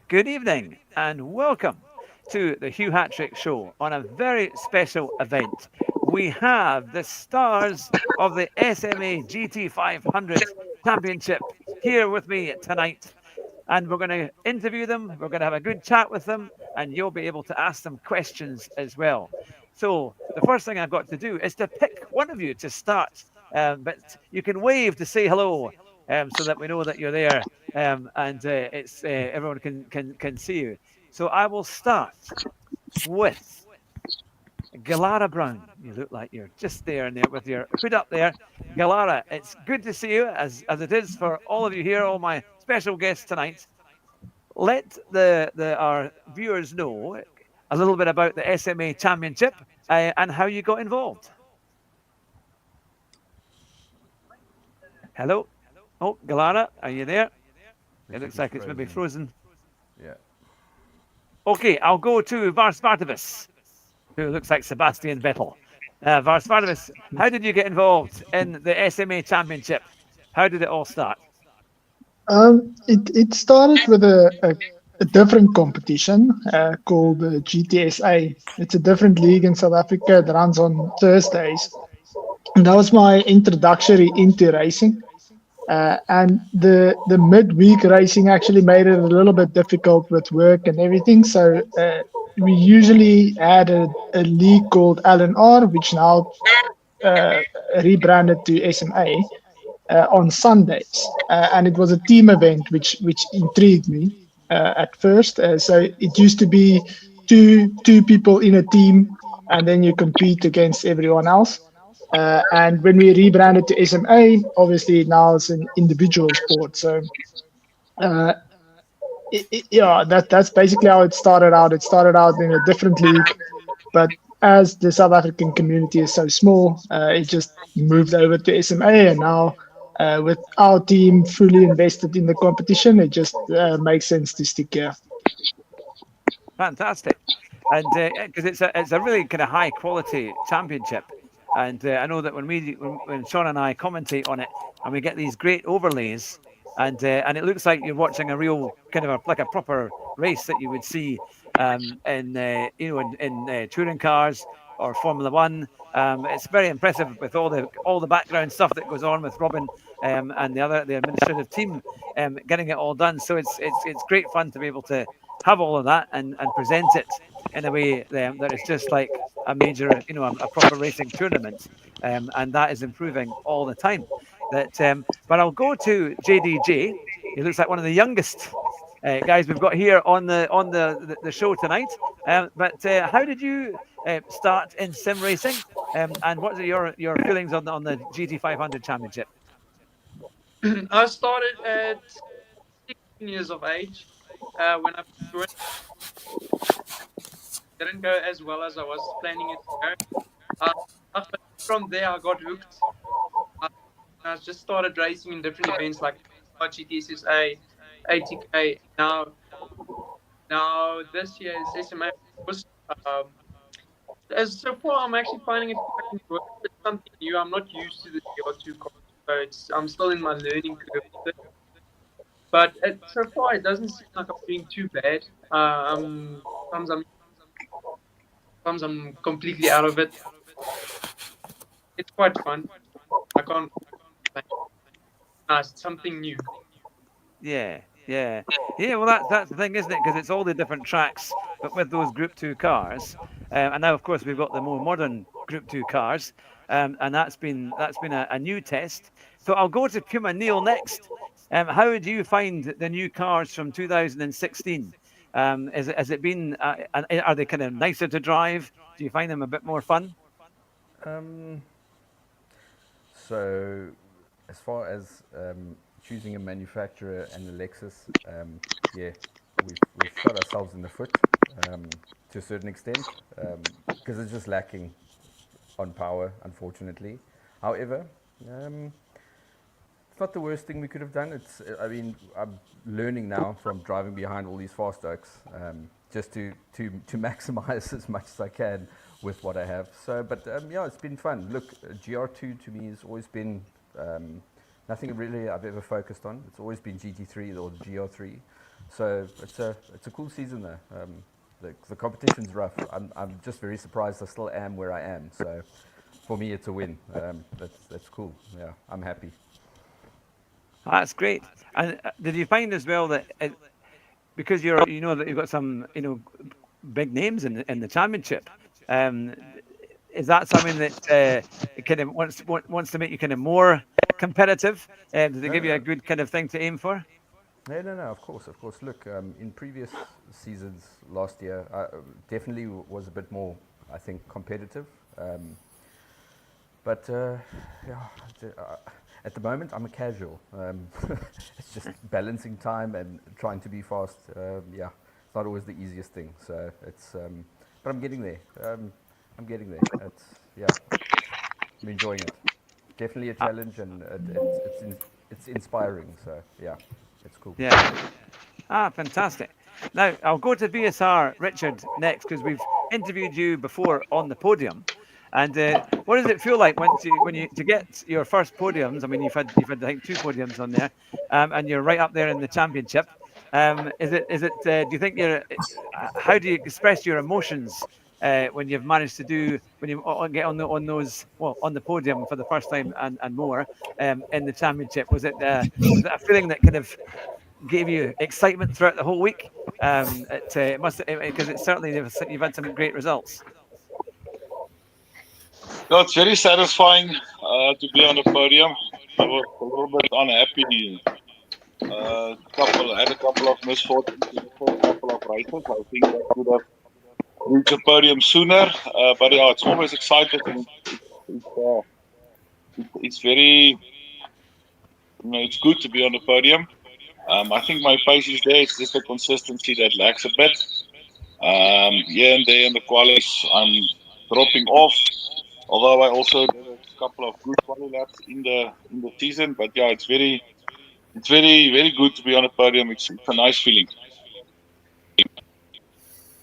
Good evening and welcome to the Hugh Hattrick Show on a very special event. We have the stars of the SMA GT500 Championship here with me tonight, and we're going to interview them. We're going to have a good chat with them, and you'll be able to ask them questions as well. So, the first thing I've got to do is to pick one of you to start, but you can wave to say hello so that we know that you're there and it's everyone can see you. So I will start with Gilara Brown. You look like you're just there and there with your hood up there. Gilara, it's good to see you as it is for all of you here, all my special guests tonight. Let the our viewers know a little bit about the SMA Championship and how you got involved. Hello? Oh, Gilara, are you there? It Looks like looks he's like it's maybe frozen. frozen. Yeah. Okay, I'll go to Varsvartovus, who looks like Sebastian Vettel. Varsvartovus, how did you get involved in the SMA Championship? How did it all start? It started with a different competition called GTSA. It's a different league in South Africa that runs on Thursdays. And that was my introductory into racing. And the midweek racing actually made it a little bit difficult with work and everything. So we usually had a league called LNR, which now uh, rebranded to SMA on Sundays, and it was a team event, which intrigued me at first. So it used to be two people in a team, and then you compete against everyone else. And when we rebranded to SMA, obviously now it's an individual sport. So uh, yeah, that's basically how it started out. It started out in a different league, but as the South African community is so small, it just moved over to SMA, and now with our team fully invested in the competition, it just makes sense to stick here. Fantastic. And because it's a really kind of high quality championship. And I know that when Sean and I commentate on it, and we get these great overlays, and it looks like you're watching a real kind of like a proper race that you would see in in touring cars or Formula One. It's very impressive with all the background stuff that goes on with Robin and the administrative team getting it all done. So it's great fun to be able to have all of that and present it in a way that is just like a major, a proper racing tournament, and that is improving all the time. But I'll go to JDJ. He looks like one of the youngest guys we've got here on the show tonight. But how did you start in sim racing, and what are your feelings on the GT500 Championship? I started at 16 years of age. When I joined, didn't go as well as I was planning it to go. But from there, I got hooked. Uh, I just started racing in different events like GTSSA, ATK. Now this year is SMA. Um, as so far, I'm actually finding it quite enjoyable. It's something new. I'm not used to the GR2 car, so I'm still in my learning curve. But so far, it doesn't seem like I'm doing too bad. Sometimes I'm completely out of it. It's quite fun. I can't. It's something new. Yeah, yeah, yeah. Well, that's the thing, isn't it? Because it's all the different tracks, but with those Group Two cars, and now of course we've got the more modern Group Two cars, and that's been a new test. So I'll go to Puma Neil next. How do you find the new cars from 2016? Has it been? Are they kind of nicer to drive? Do you find them a bit more fun? Um, so, as far as choosing a manufacturer and the Lexus, yeah, we've shot ourselves in the foot to a certain extent because it's just lacking on power, unfortunately. However, um, it's not the worst thing we could have done. I mean, I'm learning now from driving behind all these fast oaks, just to maximize as much as I can with what I have. So, but yeah, it's been fun. Look, GR2 to me has always been nothing really I've ever focused on. It's always been GT3 or the GR3. So it's a cool season though. The competition's rough. I'm just very surprised I still am where I am. So for me, it's a win. That's cool. Yeah, I'm happy. That's great. And did you find as well that because you know that you've got some big names in the championship, um, is that something that kind of wants to make you kind of more competitive? Does it No, give you a no, good kind of thing to aim for? no. Of course, of course. Look, in previous seasons last year, I definitely was a bit more, I think, competitive. But yeah, at the moment I'm a casual. It's just balancing time and trying to be fast. Yeah, it's not always the easiest thing. So but I'm getting there. I'm getting there. Yeah, I'm enjoying it. Definitely a Uh, challenge, and it's inspiring. So yeah, it's cool. yeah. Fantastic. Now I'll go to VSR Richard next because we've interviewed you before on the podium. And what does it feel like when you to get your first podiums? I mean, you've had I think two podiums on there, and you're right up there in the championship. Is it? Do you think how do you express your emotions when you've managed to when you get on those on the podium for the first time and more in the championship? Was it a feeling that kind of gave you excitement throughout the whole week? It must because it's certainly you've had some great results. No, it's very satisfying to be on the podium. I was a little bit unhappy. Had a couple of misfortunes in the first couple of races. I think that could have reached the podium sooner. But yeah, it's always exciting. It's very, it's good to be on the podium. I think my pace is there. It's just the consistency that lacks a bit. Here and there in the qualies, I'm dropping off. Although I also did a couple of good quali laps in the season, but yeah, it's very good to be on a podium. It's a nice feeling.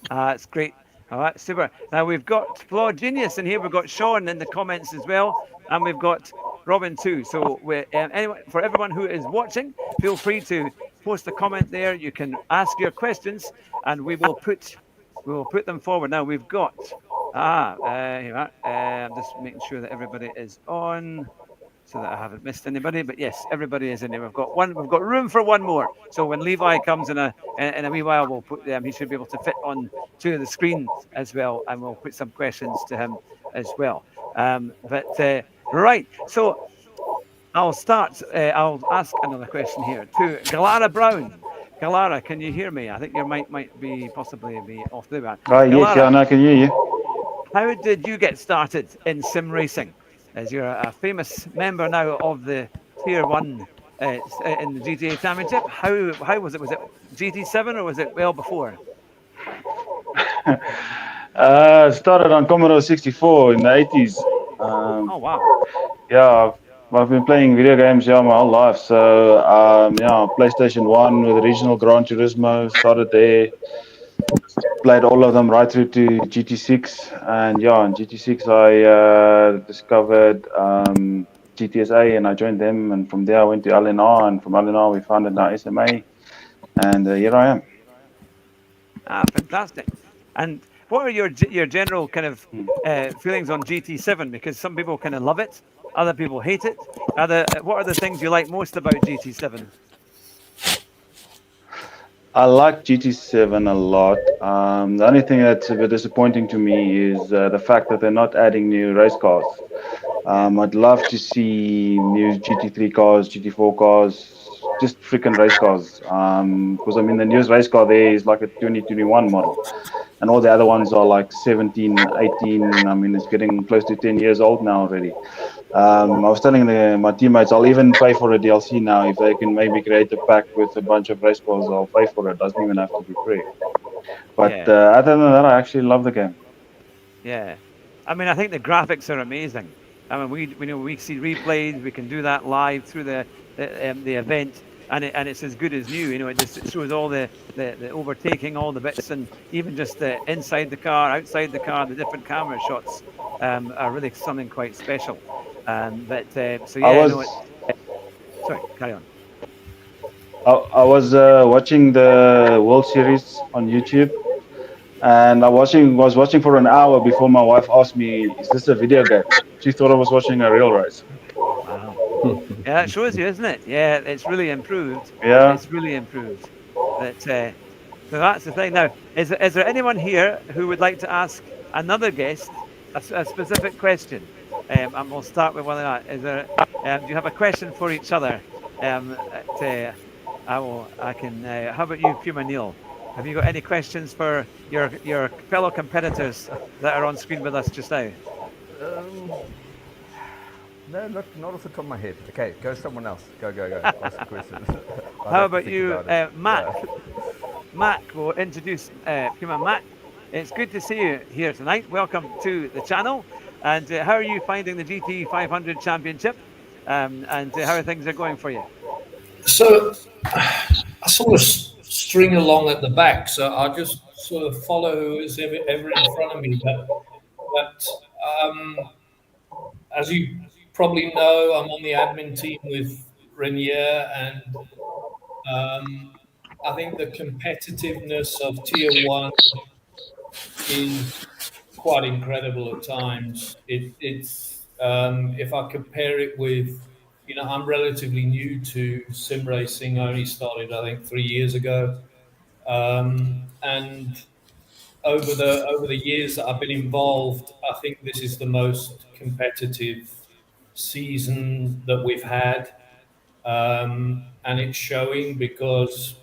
It's great. All right, super. Now we've got Flawed Genius in here. We've got Sean in the comments as well, and we've got Robin too. So anyway, for everyone who is watching, feel free to post a comment there. You can ask your questions, and we will put them forward. Now we've got here we are. I'm just making sure that everybody is on, so that I haven't missed anybody. But yes, everybody is in there. We've got room for one more. So when Levi comes in a wee while, we'll put he should be able to fit on to the screen as well, and we'll put some questions to him as well. But right, so I'll start. I'll ask another question here to Gilara Brown. Gilara, can you hear me? I think your mic might be possibly be off the back. Yes, Gilara, yeah, no, I can hear you. how did you get started in sim racing? As you're a famous member now of the Tier 1 in the GTA Championship. How was it? Was it GT7 or was it well before? Started on Commodore 64 in the 80s. Oh, wow. Yeah, I've been playing video games my whole life. So, yeah, PlayStation 1 with original Gran Turismo, started there. Played all of them right through to GT6. And yeah, in GT6, I discovered GTSA and I joined them. And from there, I went to LNR. And from LNR, we founded now SMA. And here I am. Fantastic. And what are your general kind of feelings on GT7? Because some people kind of love it, other people hate it. What are the things you like most about GT7? I like GT7 a lot. The only thing that's a bit disappointing to me is the fact that they're not adding new race cars. I'd love to see new GT3 cars, GT4 cars, just freaking race cars. Because I mean, the newest race car there is like a 2021 model, and all the other ones are like 17, 18. I mean, it's getting close to 10 years old now already. I was telling my teammates I'll even pay for a DLC now if they can maybe create a pack with a bunch of race cars. I'll pay for it. Doesn't even have to be free. But Yeah. other than that, I actually love the game. Yeah, I mean, I think the graphics are amazing. I mean, we see replays. We can do that live through the event, and it's as good as new. It shows all the overtaking, all the bits, and even just the inside the car, outside the car, the different camera shots are really something quite special. So I yeah, was sorry, carry on. I was watching the World Series on YouTube, and was watching for an hour before my wife asked me, "Is this a video game?" She thought I was watching a real race. Wow. Yeah, it shows you, isn't it? Yeah, it's really improved. Yeah. It's really improved. That so that's the thing. Now, is there anyone here who would like to ask another guest a specific question? And we'll start with one of that. Is there? Do you have a question for each other? I can. How about you, Puma Neil? Have you got any questions for your fellow competitors that are on screen with us just now? Um, no, not off the top of my head. Okay, go someone else. Go. Ask the question. I'd How have to about think you, about it. Mac? Yeah. Mac will introduce Puma. Mac, it's good to see you here tonight. Welcome to the channel. And how are you finding the GT500 Championship? And how things are going for you? So I sort of string along at the back, so I just sort of follow who is ever in front of me. But as you probably know, I'm on the admin team with Renier, and I think the competitiveness of Tier 1 is quite incredible at times. It's if I compare it with, I'm relatively new to sim racing. I only started, I think, 3 years ago, and over the years that I've been involved, I think this is the most competitive season that we've had, and it's showing because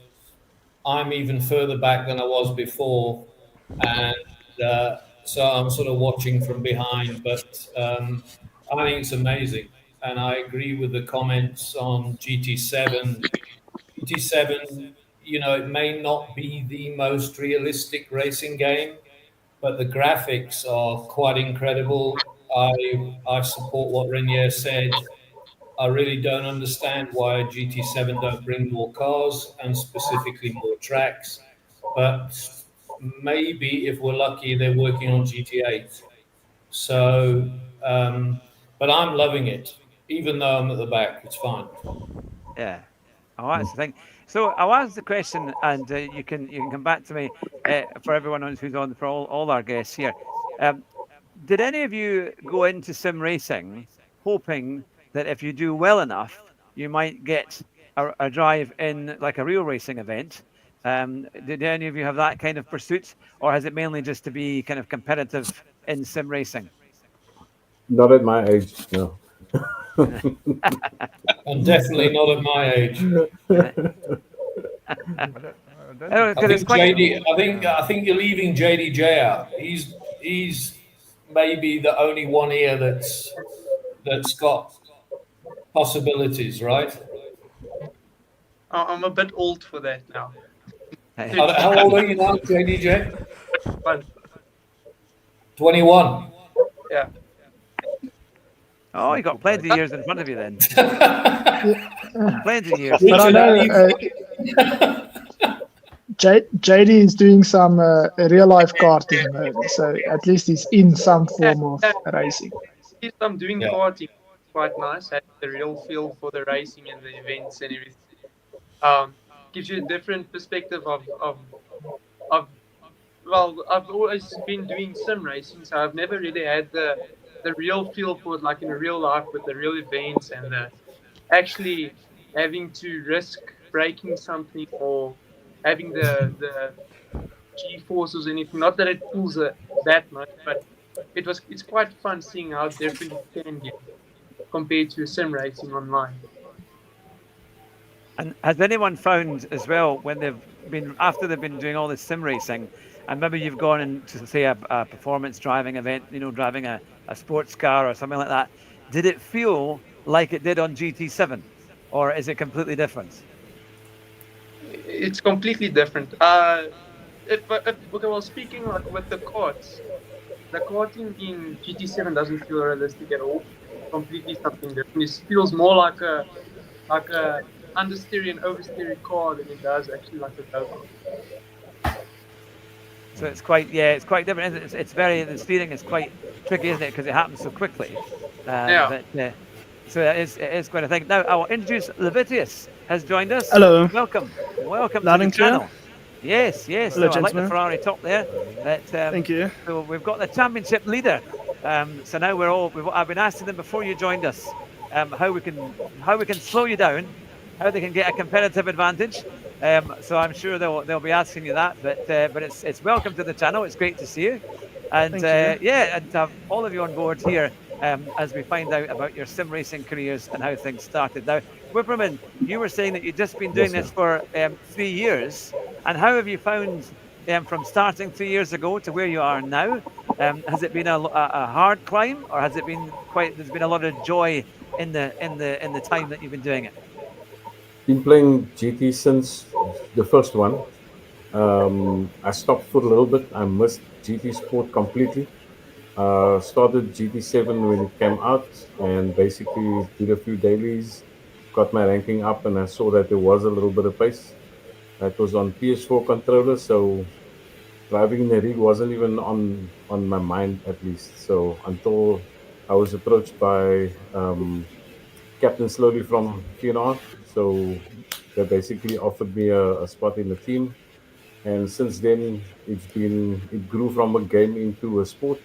I'm even further back than I was before, and so I'm sort of watching from behind. But I think it's amazing, and I agree with the comments on GT7. GT7, it may not be the most realistic racing game, but the graphics are quite incredible. I support what Renier said. I really don't understand why GT7 don't bring more cars and specifically more tracks. But maybe if we're lucky, they're working on GT8. So, but I'm loving it, even though I'm at the back. It's fine. Yeah. Oh, that's the thing. So I'll ask the question, and you can come back to me for everyone who's on, for all our guests here. Um, did any of you go into sim racing hoping that if you do well enough, you might get a drive in like a real racing event? Did any of you have that kind of pursuit, or has it mainly just to be kind of competitive in sim racing? Not at my age, no. And definitely not at my age. I don't think I Because it's think quite. JD. I think you're leaving JDJ out. He's maybe the only one here that's got possibilities, right? I'm a bit old for that now. How old are you now, JDJ? Fun. 21. Yeah. Oh, you got plenty of years in front of you then. Plenty of years. But I know JD is doing some real life karting mode, so at least he's in some form of racing. Yes, I'm doing Yeah. karting. Quite nice. Having the real feel for the racing and the events and everything. Gives you a different perspective of well, I've always been doing sim racing, so I've never really had the real feel for it, like in real life with the real events and the actually having to risk breaking something or having the G forces or anything. Not that it pulls that much, but it's quite fun seeing how different it can get compared to sim racing online. And has anyone found as well when after they've been doing all this sim racing, and maybe you've gone into say a performance driving event, driving a sports car or something like that, did it feel like it did on GT7, or is it completely different? It's completely different. Okay, well, speaking like with the karts, the karting in GT7 doesn't feel realistic at all. Completely something different. It feels more like a understeer and oversteer car than it does actually like a go-kart. So it's quite different. Isn't it? The steering is quite tricky, isn't it? Because it happens so quickly. Yeah. So it is quite a thing. Now I will introduce Livitius. has joined us. Hello. Welcome Loud to the and clear? channel. Yes. Hello, So I like the gentlemen. Ferrari top there. But, Thank you. So we've got the championship leader. So now I've been asking them before you joined us how we can slow you down, how they can get a competitive advantage. So I'm sure they'll be asking you that. But it's welcome to the channel. It's great to see you. And Thank you. and to have all of you on board here as we find out about your sim racing careers and how things started. Now, Whipperman, you were saying that you've just been doing this for 3 years. And how have you found from starting 3 years ago to where you are now? Has it been a hard climb, or has it been there's been a lot of joy in the time that you've been doing it? Been playing GT since the first one. I stopped for a little bit. I missed GT Sport completely. Started GT7 when it came out, and basically did a few dailies, got my ranking up, and I saw that there was a little bit of pace. That was on PS4 controller, so driving in the rig wasn't even on my mind, at least. So until I was approached by Captain Slowly from TNR, so they basically offered me a spot in the team, and since then it grew from a game into a sport,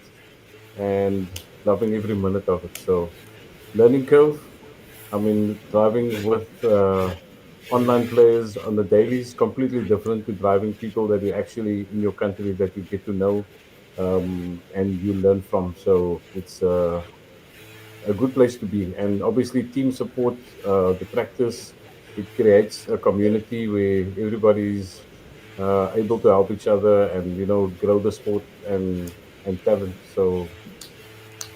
and loving every minute of it. So learning curve. I mean, driving with online players on the daily is completely different to driving people that you actually in your country that you get to know and you learn from. So it's a good place to be. And obviously, team support, the practice, it creates a community where everybody's able to help each other and grow the sport and talent. So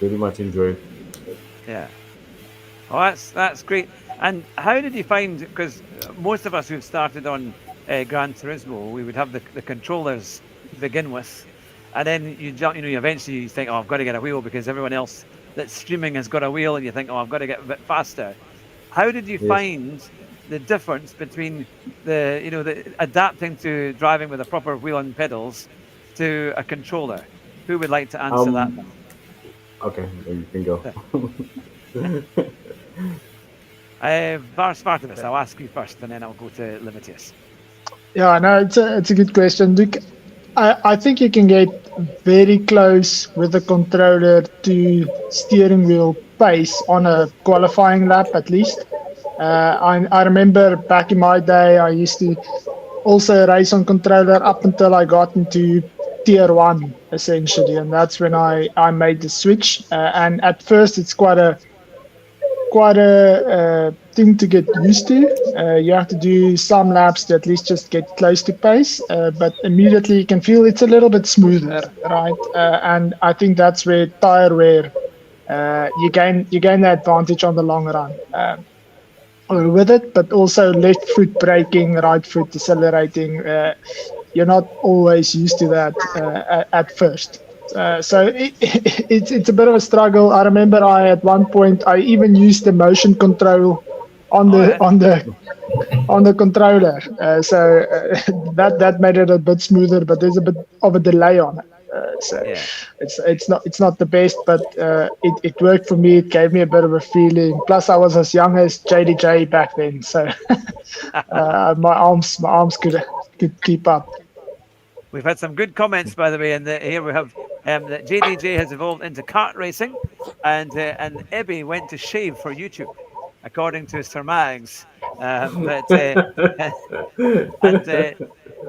very much enjoy it. Yeah. Oh, that's great. And how did you find? Because most of us who've started on Gran Turismo, we would have the controllers to begin with, and then you eventually you think, oh, I've got to get a wheel because everyone else that's streaming has got a wheel, and you think, oh, I've got to get a bit faster. How did you Yes. find the difference between the adapting to driving with a proper wheel and pedals to a controller? Who would like to answer that? Okay, you can go. Var Spartacus, I'll ask you first, and then I'll go to Livitius. Yeah, no, it's a good question. Look, I think you can get very close with the controller to steering wheel pace on a qualifying lap at least. I remember back in my day, I used to also race on controller up until I got into tier 1 essentially, and that's when I made the switch. And at first, it's quite a thing to get used to. You have to do some laps to at least just get close to pace, but immediately you can feel it's a little bit smoother, right? And I think that's where tire wear you gain the advantage on the long run with it, but also left foot braking, right foot decelerating. You're not always used to that at first. So it's a bit of a struggle. I remember at one point I even used the motion control on the controller. So that made it a bit smoother, but there's a bit of a delay on it. It's not the best, but it worked for me. It gave me a bit of a feeling. Plus, I was as young as JDJ back then, so my arms could keep up. We've had some good comments, by the way, and here we have that JDJ has evolved into kart racing, and Ebby went to shave for YouTube, according to Sir Mags.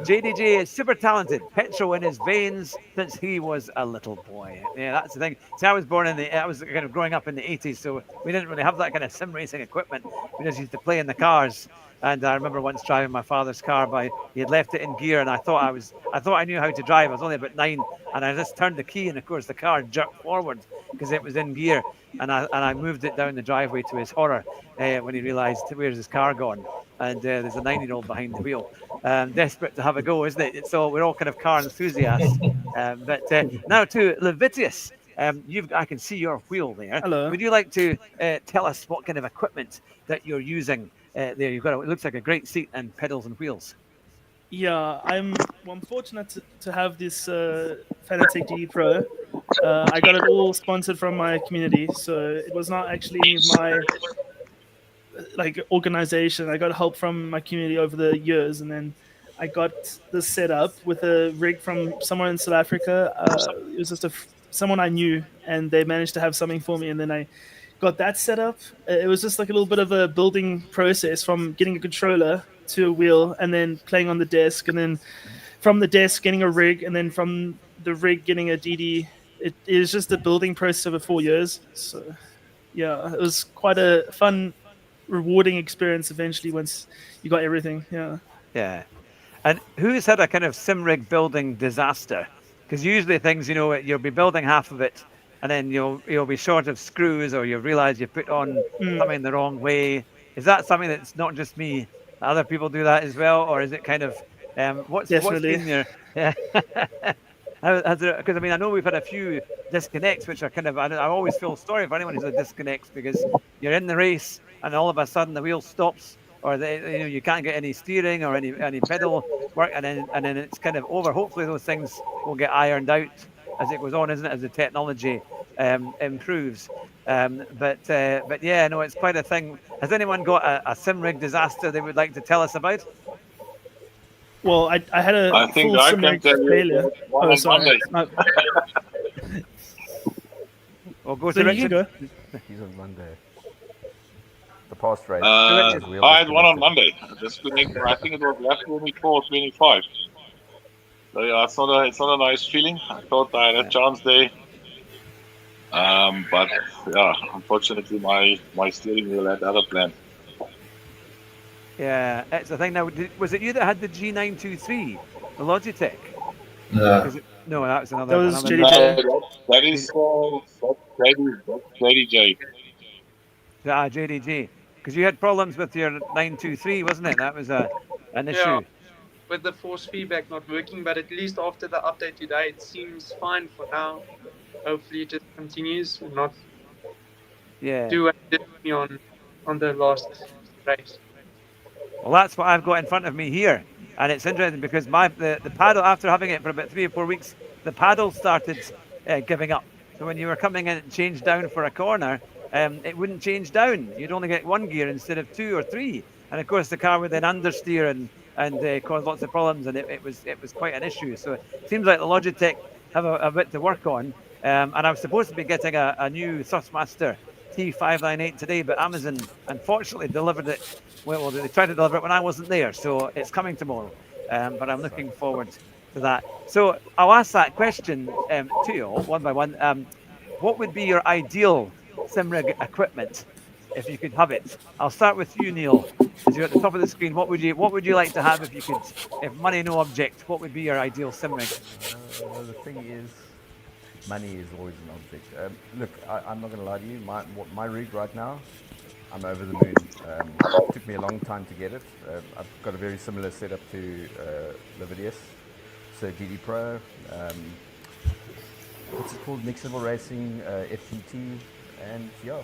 JDJ is super talented, petrol in his veins since he was a little boy. Yeah, that's the thing. See, I was kind of growing up in the 80s, so we didn't really have that kind of sim racing equipment. We just used to play in the cars. And I remember once driving my father's car he had left it in gear, and I thought I knew how to drive. I was only about 9, and I just turned the key, and of course the car jerked forward because it was in gear. And I moved it down the driveway, to his horror, when he realised, where's his car gone? And there's a 9-year-old behind the wheel, desperate to have a go, isn't it? So we're all kind of car enthusiasts. But now to Livitius. I can see your wheel there. Hello. Would you like to tell us what kind of equipment that you're using there? You've got it looks like a great seat and pedals and wheels. Yeah, I'm fortunate to have this Fanatec GT Pro. I got it all sponsored from my community, so it was not actually any of my like organization. I got help from my community over the years, and then I got this set up with a rig from somewhere in South Africa. It was just someone I knew, and they managed to have something for me, and then I got that set up. It was just like a little bit of a building process from getting a controller to a wheel, and then playing on the desk, and then from the desk getting a rig, and then from the rig getting a DD. It is just a building process over 4 years. So yeah, it was quite a fun, rewarding experience eventually once you got everything. Yeah. Yeah. And who's had a kind of sim rig building disaster? Because usually things, you'll be building half of it, and then you'll be short of screws, or you realize you put on something the wrong way. Is that something that's not just me? Other people do that as well, or is it kind of what's Definitely. been your yeah? Because I know we've had a few disconnects, which are kind of I always feel sorry for anyone who's had disconnects, because you're in the race and all of a sudden the wheel stops, or you can't get any steering or any pedal work, and then it's kind of over. Hopefully those things will get ironed out as it goes on, isn't it? As the technology improves. But yeah, no, it's quite a thing. Has anyone got a sim rig disaster they would like to tell us about? Well, I had a I think full I sim can rig tell you failure. one Oh, on sorry. Monday. We'll go So to you can Richard. go. He's on Monday. The past race. I had one on Monday. Disconnected. I think it was lap 24, 25. So yeah, it's not a nice feeling. I thought I had a chance there. But yeah, unfortunately my steering wheel had other plans. Yeah, it's the thing now. Was it you that had the G923, the Logitech? No. No, that was another. That was another JDJ. That is that's JDJ. JDG. Because you had problems with your 923, wasn't it? That was an issue. Yeah, with the force feedback not working, but at least after the update today, it seems fine for now. Hopefully, it just continues and not do anything on the last race. Well, that's what I've got in front of me here, and it's interesting because the paddle, after having it for about 3 or 4 weeks, the paddle started giving up. So when you were coming in and changed down for a corner, it wouldn't change down. You'd only get one gear instead of 2 or 3, and of course the car would then understeer and cause lots of problems, and it was quite an issue. So it seems like the Logitech have a bit to work on, and I was supposed to be getting a new Thrustmaster T598 today, but Amazon unfortunately delivered it. Well, they tried to deliver it when I wasn't there, so it's coming tomorrow. But I'm looking forward to that. So I'll ask that question to you all one by one. What would be your ideal sim rig equipment if you could have it? I'll start with you, Neil. As you're at the top of the screen, what would you like to have if money no object? What would be your ideal sim rig? The thing is, money is always an object. Look, I'm not going to lie to you. My rig right now, I'm over the moon. It took me a long time to get it. I've got a very similar setup to Livitius, so GD Pro. What's it called? Mixable Racing, FTT, and yeah,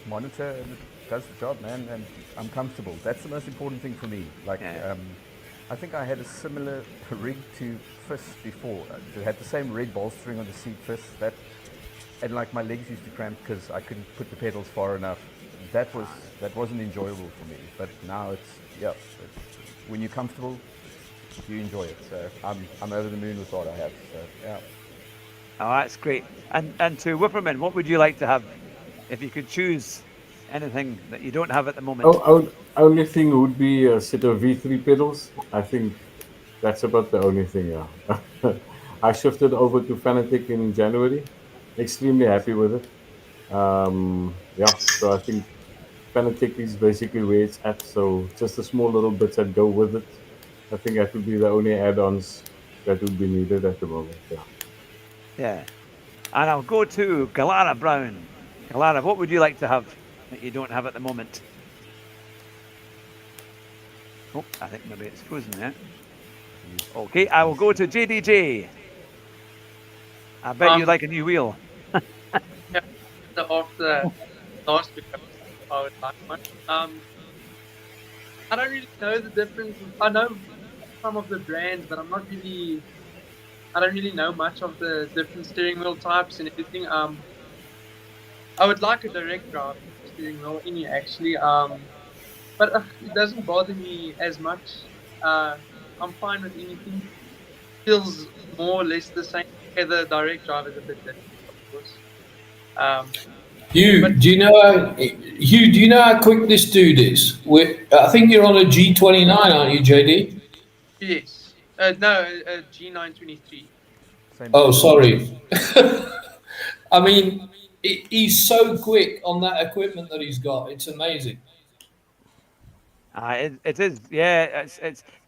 monitor, and it does the job, man. And I'm comfortable. That's the most important thing for me. I think I had a similar rig to Fist before. It had the same red bolstering on the seat Fist. And like my legs used to cramp because I couldn't put the pedals far enough. That wasn't enjoyable for me. But now when you're comfortable, you enjoy it. So I'm over the moon with what I have. So yeah. Oh, that's great. And to Whipperman, what would you like to have if you could choose anything that you don't have at the moment? Only thing would be a set of V3 pedals. I think that's about the only thing. Yeah. I shifted over to Fanatec in January. Extremely happy with it. So I think Fanatec is basically where it's at. So just the small little bits that go with it. I think that would be the only add-ons that would be needed at the moment. Yeah. And I'll go to Gilara Brown. Gilara, what would you like to have that you don't have at the moment? Oh, I think maybe it's frozen there. Okay, I will go to JDJ. I bet you like a new wheel. Yeah, after last week, I would like one. I don't really know the difference. I know some of the brands, but I don't really know much of the different steering wheel types and everything. I would like a direct drive steering wheel actually. but it doesn't bother me as much. I'm fine with anything. Feels more or less the same. Okay, the direct drive is a bit different, of course. Hugh, But do you know how quick this dude is? I think you're on a G29, aren't you, JD? yes, no, G923. Same Oh, thing. sorry. I mean, he's so quick on that equipment that he's got. It's amazing. It is, yeah.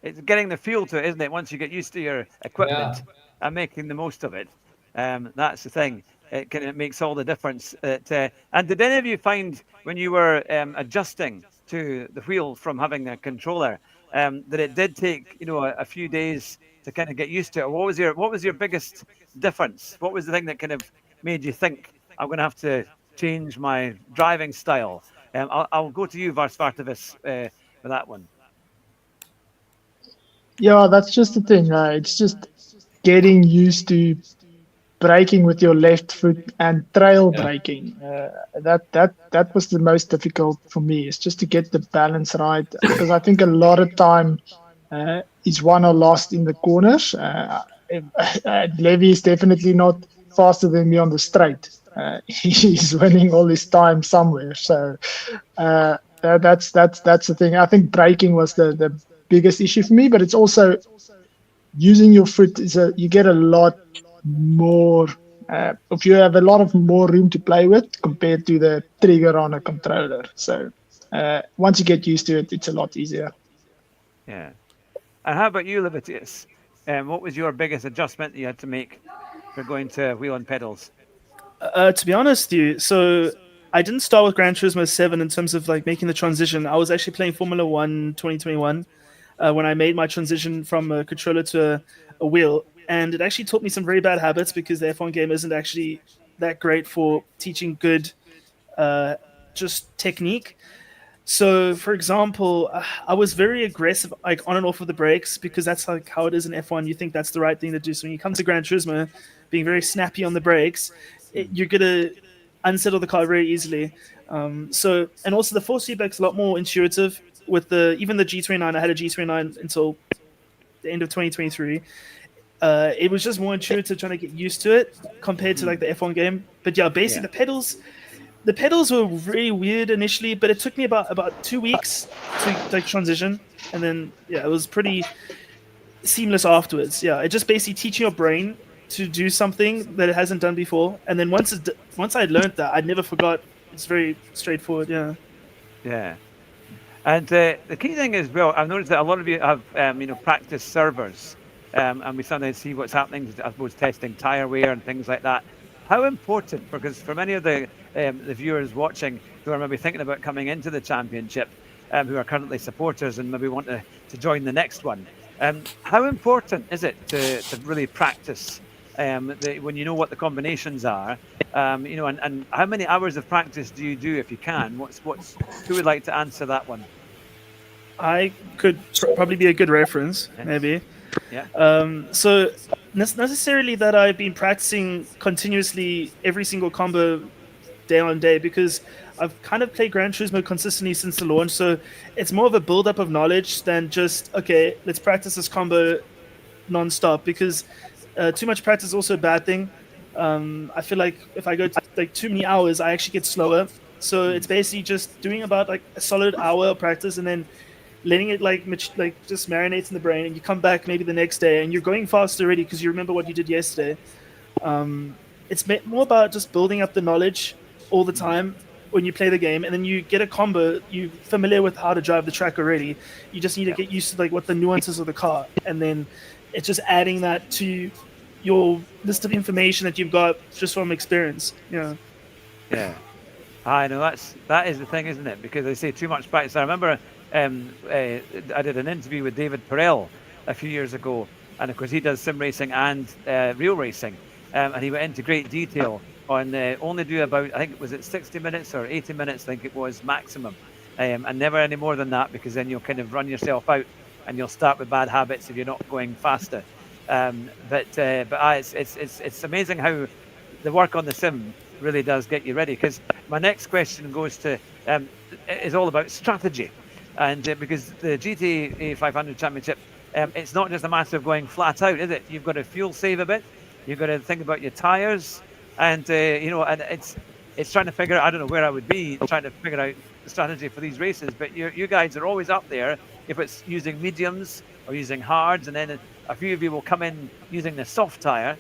It's getting the feel to it, isn't it? Once you get used to your equipment Yeah. and making the most of it, that's the thing. It makes all the difference. And did any of you find when you were adjusting to the wheel from having a controller that it did take a few days to kind of get used to it? What was your biggest difference? What was the thing that kind of made you think I'm going to have to change my driving style? I'll go to you, Varsvartavis, for that one. Yeah, that's just the thing. It's just getting used to braking with your left foot and trail Yeah. braking. That was the most difficult for me. It's just to get the balance right, because I think a lot of time is won or lost in the corners. Levy is definitely not faster than me on the straight. He's winning all his time somewhere. So that's the thing. I think braking was the biggest issue for me, but it's also using your foot. You get a lot more. If you have a lot of more room to play with compared to the trigger on a controller. So once you get used to it, it's a lot easier. Yeah. And how about you, Livitius? What was your biggest adjustment that you had to make for going to wheel and pedals? To be honest with you, so I didn't start with Gran Turismo 7 in terms of like making the transition. I was actually playing Formula 1 2021 when I made my transition from a controller to a wheel. And it actually taught me some very bad habits because the F1 game isn't actually that great for teaching good just technique. So, for example, I was very aggressive, like on and off of the brakes, because that's like how it is in F1. You think that's the right thing to do. So when you come to Gran Turismo, being very snappy on the brakes, you're gonna unsettle the car very easily. And also the force feedback's a lot more intuitive with even the G29. I had a G29 until the end of 2023. It was just more intuitive trying to get used to it compared to like the F1 game. But yeah, basically the pedals were really weird initially, but it took me about 2 weeks to like transition, and then it was pretty seamless afterwards. Yeah, it just basically teaching your brain to do something that it hasn't done before, and then once I learned that, I never forgot. It's very straightforward. Yeah. Yeah. And the key thing is, well, I've noticed that a lot of you have, practice servers, and we sometimes see what's happening, I suppose, testing tire wear and things like that. How important, because for many of the viewers watching who are maybe thinking about coming into the championship, who are currently supporters and maybe want to join the next one, how important is it to really practice when you know what the combinations are, and how many hours of practice do you do if you can? Who would like to answer that one? I could probably be a good reference, maybe. Yeah. So necessarily that I've been practicing continuously every single combo day on day, because I've kind of played Gran Turismo consistently since the launch. So it's more of a build up of knowledge than just, okay, let's practice this combo non-stop, because too much practice is also a bad thing. I feel like if I go to like too many hours, I actually get slower. So it's basically just doing about like a solid hour of practice and then letting it like just marinate in the brain, and you come back maybe the next day and you're going fast already because you remember what you did yesterday. It's more about just building up the knowledge all the time when you play the game, and then you get a combo, you're familiar with how to drive the track already. You just need to get used to like what the nuances of the car, and then it's just adding that to your list of information that you've got just from experience. Yeah. I know that is the thing, isn't it? Because they say too much practice. I remember I did an interview with David Perel a few years ago, and of course he does sim racing and real racing, and he went into great detail on only do about, I think it was 60 minutes or 80 minutes, I think it was maximum, and never any more than that, because then you'll kind of run yourself out and you'll start with bad habits if you're not going faster. But it's amazing how the work on the sim really does get you ready. Because my next question goes to is all about strategy. And because the GT500 Championship, it's not just a matter of going flat out, is it? You've got to fuel save a bit. You've got to think about your tires, and and it's trying to figure out. I don't know where I would be trying to figure out the strategy for these races, but you guys are always up there if it's using mediums or using hards, and then a few of you will come in using the soft tire.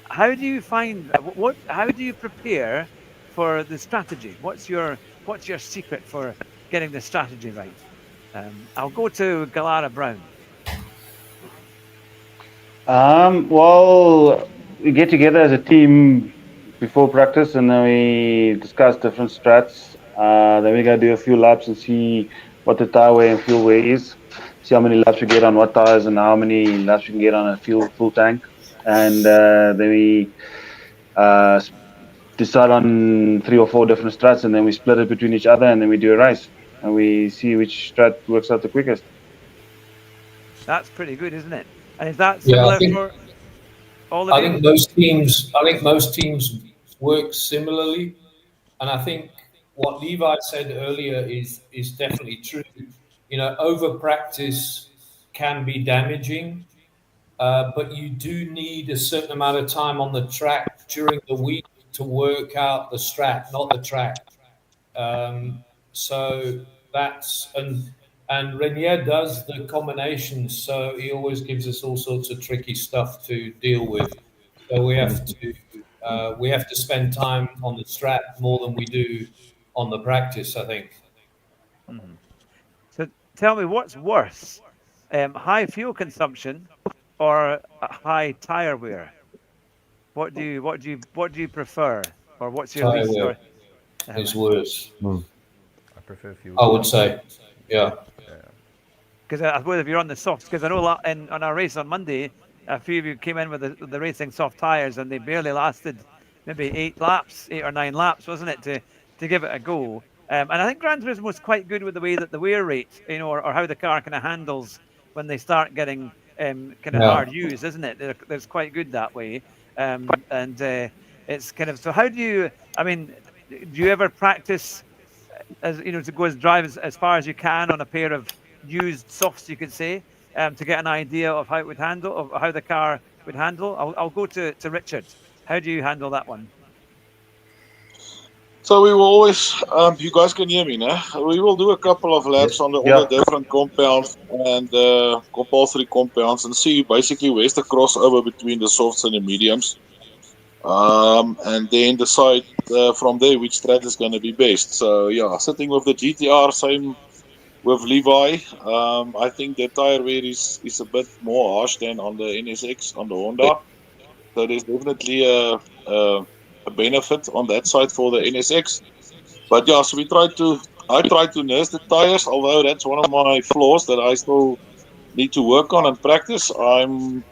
How do you find what? How do you prepare for the strategy? What's your secret for getting the strategy right? I'll go to Gilara Brown. Well, we get together as a team before practice, and then we discuss different strats. Then we go do a few laps and see what the tire wear and fuel wear is. See how many laps we get on what tires and how many laps we can get on a full tank. And then we decide on 3 or 4 different strats, and then we split it between each other, and then we do a race, and we see which strat works out the quickest. That's pretty good, isn't it? And is that similar for all of you? I think most teams work similarly, and I think what Levi said earlier is definitely true. Over practice can be damaging, but you do need a certain amount of time on the track during the week to work out the strat, not the track. So that's and Renier does the combinations, so he always gives us all sorts of tricky stuff to deal with. So we have to spend time on the strat more than we do on the practice, I think. Mm-hmm. So tell me, what's worse, high fuel consumption or high tire wear? What do you prefer, or what's your Tire least? wear is worse. I prefer fuel. I would say, yeah. Because I suppose if you're on the softs, because I know on our race on Monday, a few of you came in with the racing soft tires, and they barely lasted maybe 8 or 9 laps, wasn't it, to give it a go? And I think Gran Turismo was quite good with the way that the wear rate, or how the car kind of handles when they start getting kind of hard use, isn't it? There's quite good that way. And it's kind of, so how do you, do you ever practice to go drive as far as you can on a pair of used softs, you could say, to get an idea of how it would handle, of how the car would handle? I'll go to Richard. How do you handle that one? So we will always, you guys can hear me now. We will do a couple of laps on all the different compounds and compulsory compounds, and see basically where's the crossover between the softs and the mediums. And then decide from there which strat is going to be best. So yeah, sitting with the GTR, same with Levi. I think the tire wear is a bit more harsh than on the NSX, on the Honda. So there's definitely a benefit on that side for the NSX. But yeah, so I try to nurse the tires, although that's one of my flaws that I still need to work on and practice. I'm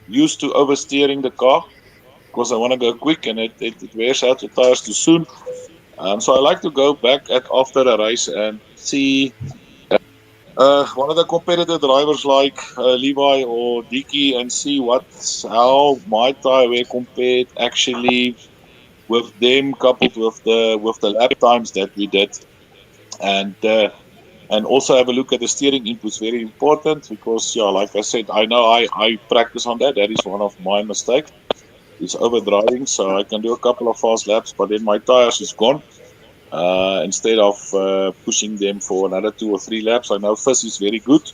used to oversteering the car because I want to go quick, and it wears out the tires too soon. So I like to go back after a race and see one of the competitor drivers like Levi or Dicky, and see how my tire wear compared actually with them, coupled with the lap times that we did, and also have a look at the steering inputs. Very important, because like I said, I know I practice on that. That is one of my mistakes. It's overdriving, so I can do a couple of fast laps, but then my tires is gone. Instead of pushing them for another 2 or 3 laps. I know Fizz is very good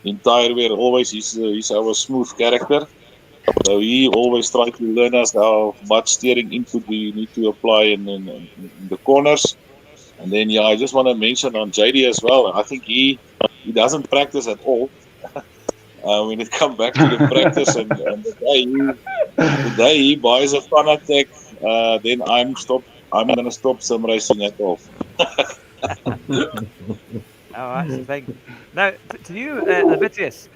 in tire wear. Always he's our smooth character. So he always tries to learn us how much steering input we need to apply in the corners. And then I just want to mention on JD as well. I think he doesn't practice at all. When it comes back to the practice, and the day he buys a Fanatec, then I'm going to stop sim racing at all. That's the thing. Now, to you, Livitius,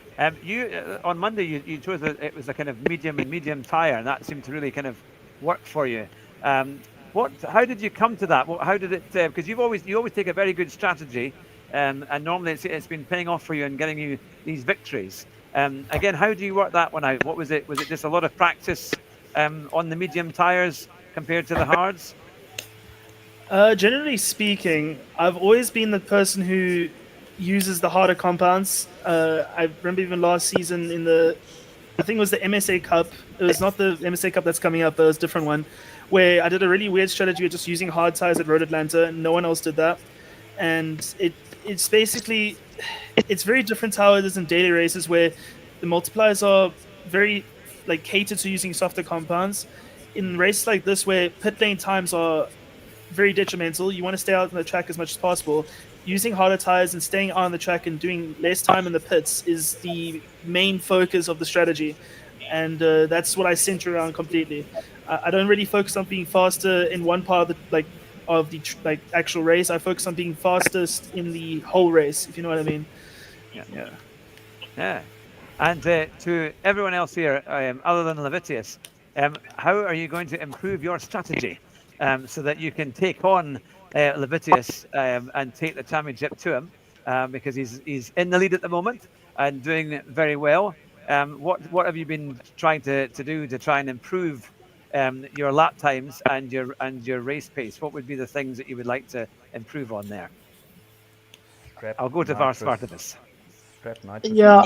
you on Monday you chose it was a kind of medium tire, and that seemed to really kind of work for you. How did you come to that? How did it? Because you always take a very good strategy, and normally it's been paying off for you and getting you these victories. Again, how do you work that one out? What was it? Was it just a lot of practice on the medium tires compared to the hards? Generally speaking, I've always been the person who uses the harder compounds. I remember even last season in I think it was the MSA Cup. It was not the MSA Cup that's coming up, but it was a different one, where I did a really weird strategy of just using hard tires at Road Atlanta. No one else did that, and it's basically it's very different to how it is in daily races, where the multipliers are very like catered to using softer compounds. In races like this, where pit lane times are very detrimental, you want to stay out on the track as much as possible. Using harder tires and staying on the track and doing less time in the pits is the main focus of the strategy, and that's what I center around completely. I don't really focus on being faster in one part of the actual race. I focus on being fastest in the whole race, if you know what I mean. Yeah. And to everyone else here, other than Livitius, how are you going to improve your strategy so that you can take on Livitius and take the championship to him? Because he's in the lead at the moment and doing very well. What have you been trying to do to try and improve your lap times and your race pace? What would be the things that you would like to improve on there? I'll go to Vas Spartacus. Yeah,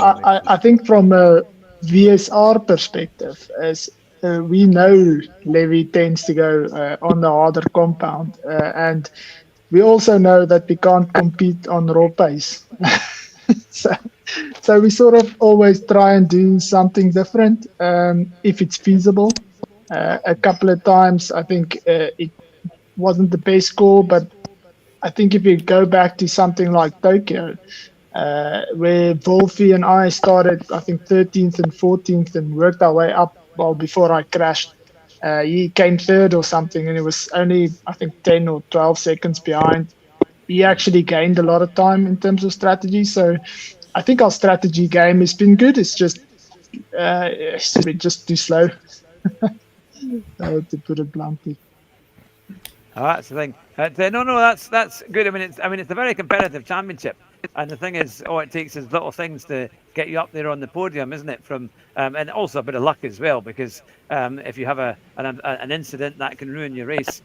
I think from a VSR perspective, as we know Levy tends to go on the harder compound, and we also know that we can't compete on raw pace. So we sort of always try and do something different if it's feasible. A couple of times, I think it wasn't the best score, but I think if you go back to something like Tokyo, where Wolfie and I started, I think 13th and 14th, and worked our way up. Well, before I crashed, he came third or something, and it was only, I think, 10 or 12 seconds behind. He actually gained a lot of time in terms of strategy. So I think our strategy game has been good. It's just just too slow, to put it bluntly. Oh, that's the thing. No, that's good. I mean, it's a very competitive championship, and the thing is, all it takes is little things to get you up there on the podium, isn't it? From and also a bit of luck as well, because if you have an incident that can ruin your race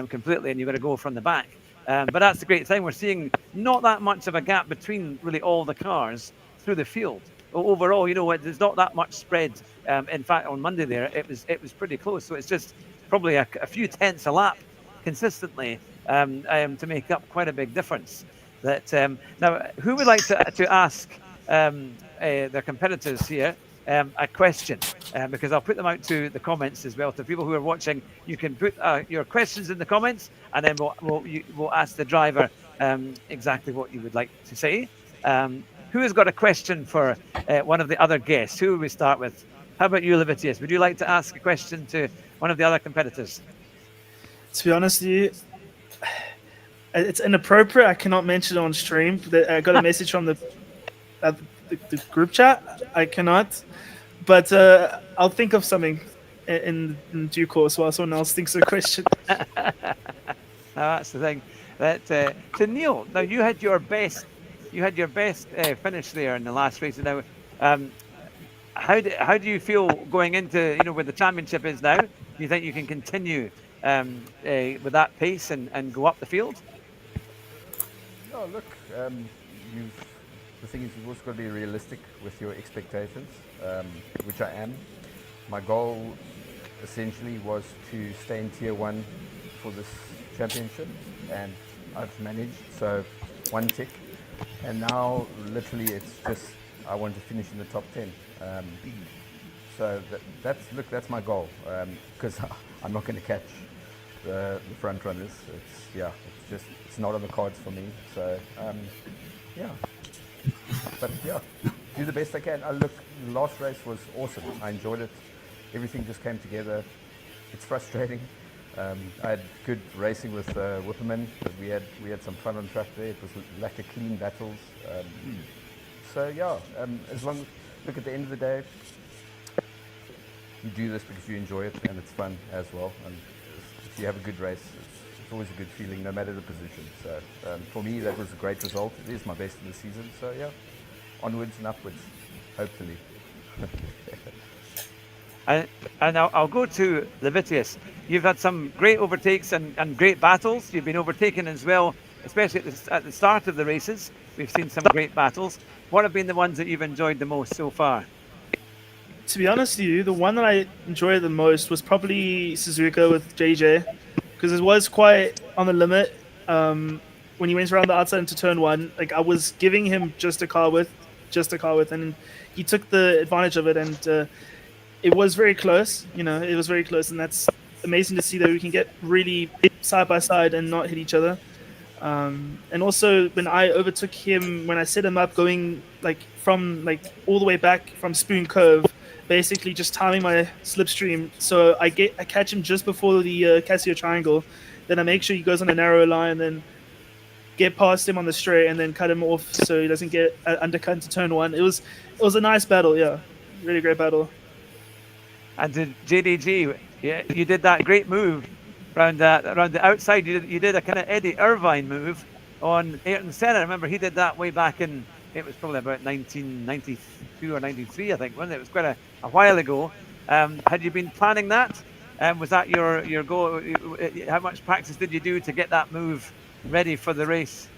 completely, and you've got to go from the back. But that's the great thing. We're seeing not that much of a gap between really all the cars through the field. Overall, there's not that much spread. In fact, on Monday there, it was pretty close. So it's just probably a few tenths a lap consistently to make up quite a big difference. Now, who would like to ask their competitors here a question? Because I'll put them out to the comments as well. To people who are watching, you can put your questions in the comments, and then we'll ask the driver exactly what you would like to say. Who has got a question for one of the other guests? Who will we start with? How about you, Livitius? Would you like to ask a question to one of the other competitors? To be honest with you, it's inappropriate. I cannot mention it on stream. I got a message from the group chat. I cannot, but I'll think of something in due course while someone else thinks of a question. That's the thing. To Neil, now you had your best finish there in the last race. Now, how do you feel going into where the championship is now? Do you think you can continue with that pace and go up the field? No, look, the thing is, you've also got to be realistic with your expectations, which I am. My goal essentially was to stay in Tier 1 for this championship, and I've managed, so one tick. And now, literally, it's just I want to finish in the top 10. So that's my goal, because I'm not going to catch the front runners. It's not on the cards for me. So yeah, but yeah, do the best I can. Look, the last race was awesome. I enjoyed it. Everything just came together. It's frustrating. I had good racing with Whipperman, but we had some fun on track there. It was like a clean battles. So yeah, as long look at the end of the day, you do this because you enjoy it and it's fun as well. And if you have a good race, it's always a good feeling, no matter the position. So for me, that was a great result. It is my best of the season. So yeah, onwards and upwards, hopefully. And I'll go to Livitius. You've had some great overtakes and great battles. You've been overtaken as well especially at the start of the races. We've seen some great battles. What have been the ones that you've enjoyed the most so far? To be honest with you, the one that I enjoyed the most was probably Suzuka with JJ, because it was quite on the limit. When he went around the outside into turn one, like I was giving him just a car width, and he took the advantage of it, and it was very close. It was very close, and that's amazing to see that we can get really side by side and not hit each other. And also when I overtook him, when I set him up going from all the way back from Spoon Cove, basically just timing my slipstream, so I catch him just before the Casio Triangle, then I make sure he goes on a narrow line, then get past him on the straight, and then cut him off so he doesn't get undercut into turn one. It was a nice battle, yeah, really great battle. And to JDG, yeah, you did that great move around the outside. You did a kind of Eddie Irvine move on Ayrton Senna. I remember he did that way back in, it was probably about 1992 or 93, I think, wasn't it? It was quite a while ago. Had you been planning that? Was that your goal? How much practice did you do to get that move ready for the race?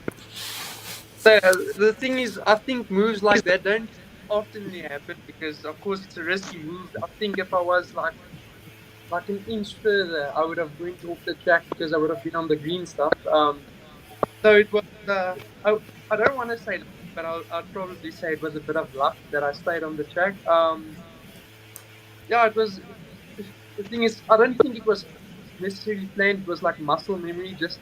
So the thing is, I think moves like that don't often happen because, of course, it's a risky move. I think if I was like an inch further, I would have went off the track because I would have been on the green stuff. So it was. I don't want to say luck, but I'd probably say it was a bit of luck that I stayed on the track. Yeah, it was. The thing is, I don't think it was necessarily planned. It was like muscle memory, just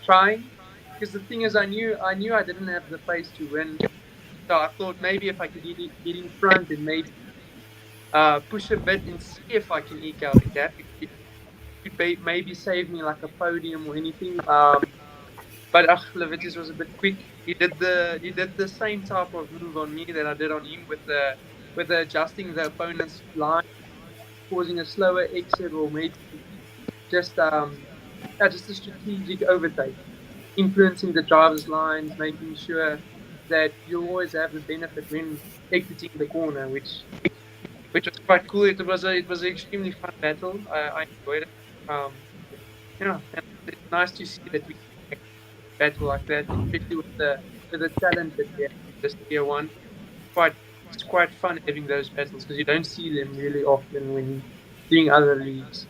trying. Because the thing is, I knew I didn't have the pace to win. So I thought maybe if I could get in front and maybe push a bit and see if I can eke out a gap, it could maybe save me like a podium or anything. But Livitius was a bit quick. He did the same type of move on me that I did on him with adjusting the opponent's line, causing a slower exit, or maybe just a strategic overtake, influencing the driver's lines, making sure that you always have the benefit when exiting the corner, which was quite cool. It was an extremely fun battle. I enjoyed it. And it's nice to see that we can battle like that, especially with the talent that we have this tier one. It's quite fun having those battles because you don't see them really often when doing other leagues.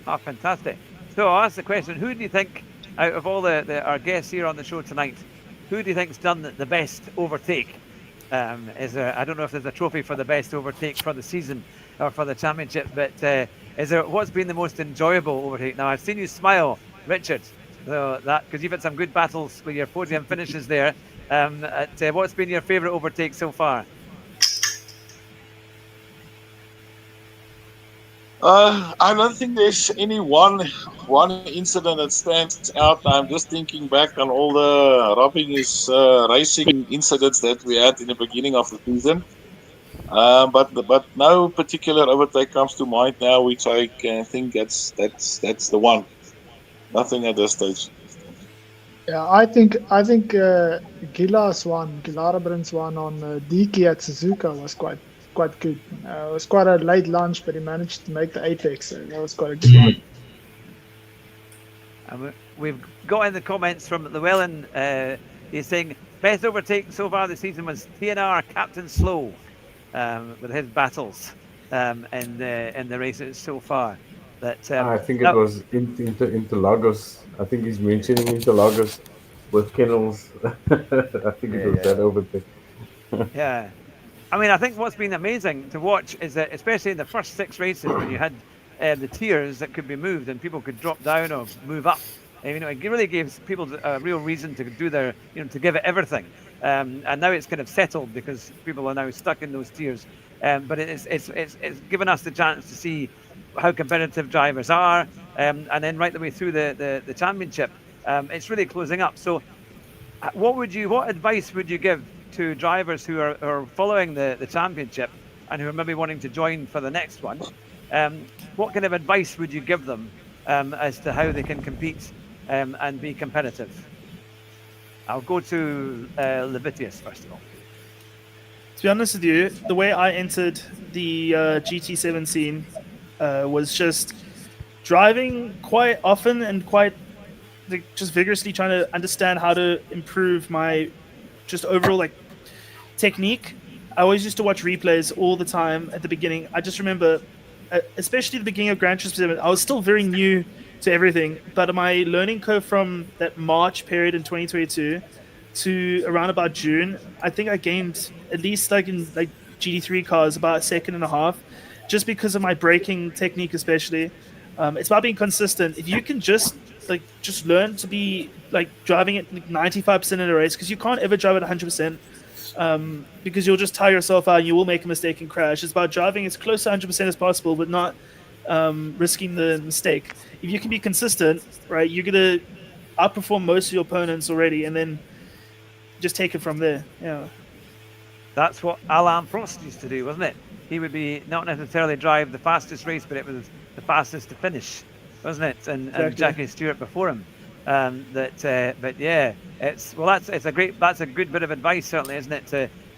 Oh, fantastic. So I'll ask the question, who do you think, out of all our guests here on the show tonight, who do you think's done the best overtake? I don't know if there's a trophy for the best overtake for the season or for the championship, but what's been the most enjoyable overtake? Now, I've seen you smile, Richard, so because you've had some good battles with your podium finishes there. What's been your favourite overtake so far? I don't think there's any one incident that stands out. I'm just thinking back on all the robbing is racing incidents that we had in the beginning of the season. But no particular overtake comes to mind now, which I can think that's the one. Nothing at this stage. Yeah, I think Gilara Brins one on Diki at Suzuka was quite good. It was quite a late launch, but he managed to make the apex, so that was quite a good one. And we've got in the comments from Llewellyn, he's saying best overtake so far this season was TNR Captain Slow with his battles in the races so far. I think it was Interlagos. I think he's mentioning Interlagos with kennels. I think it was that overtake. Yeah. I mean, I think what's been amazing to watch is that, especially in the first 6 races, when you had the tiers that could be moved and people could drop down or move up, it really gives people a real reason to do to give it everything. And now it's kind of settled because people are now stuck in those tiers. But it's given us the chance to see how competitive drivers are, and then right the way through the championship, it's really closing up. So, what advice would you give to drivers who are following the championship and who are maybe wanting to join for the next one? What kind of advice would you give them as to how they can compete and be competitive? I'll go to Livitius first of all. To be honest with you, the way I entered the GT7 scene was just driving quite often and quite like, just vigorously trying to understand how to improve my just overall like technique. I always used to watch replays all the time at the beginning. I just remember, especially the beginning of Gran Turismo 7, I was still very new to everything, but my learning curve from that March period in 2022 to around about June, I think I gained at least like in like GT3 cars about a second and a half, just because of my braking technique, especially. It's about being consistent. If you can just learn to be like driving at like 95% in a race, because you can't ever drive at 100%. Because you'll just tire yourself out and you will make a mistake and crash. It's about driving as close to 100% as possible, but not risking the mistake. If you can be consistent, right, you're going to outperform most of your opponents already, and then just take it from there. Yeah. That's what Alain Prost used to do, wasn't it? He would be not necessarily drive the fastest race, but it was the fastest to finish, wasn't it? And Jackie Stewart before him. But yeah, it's a good bit of advice, certainly, isn't it,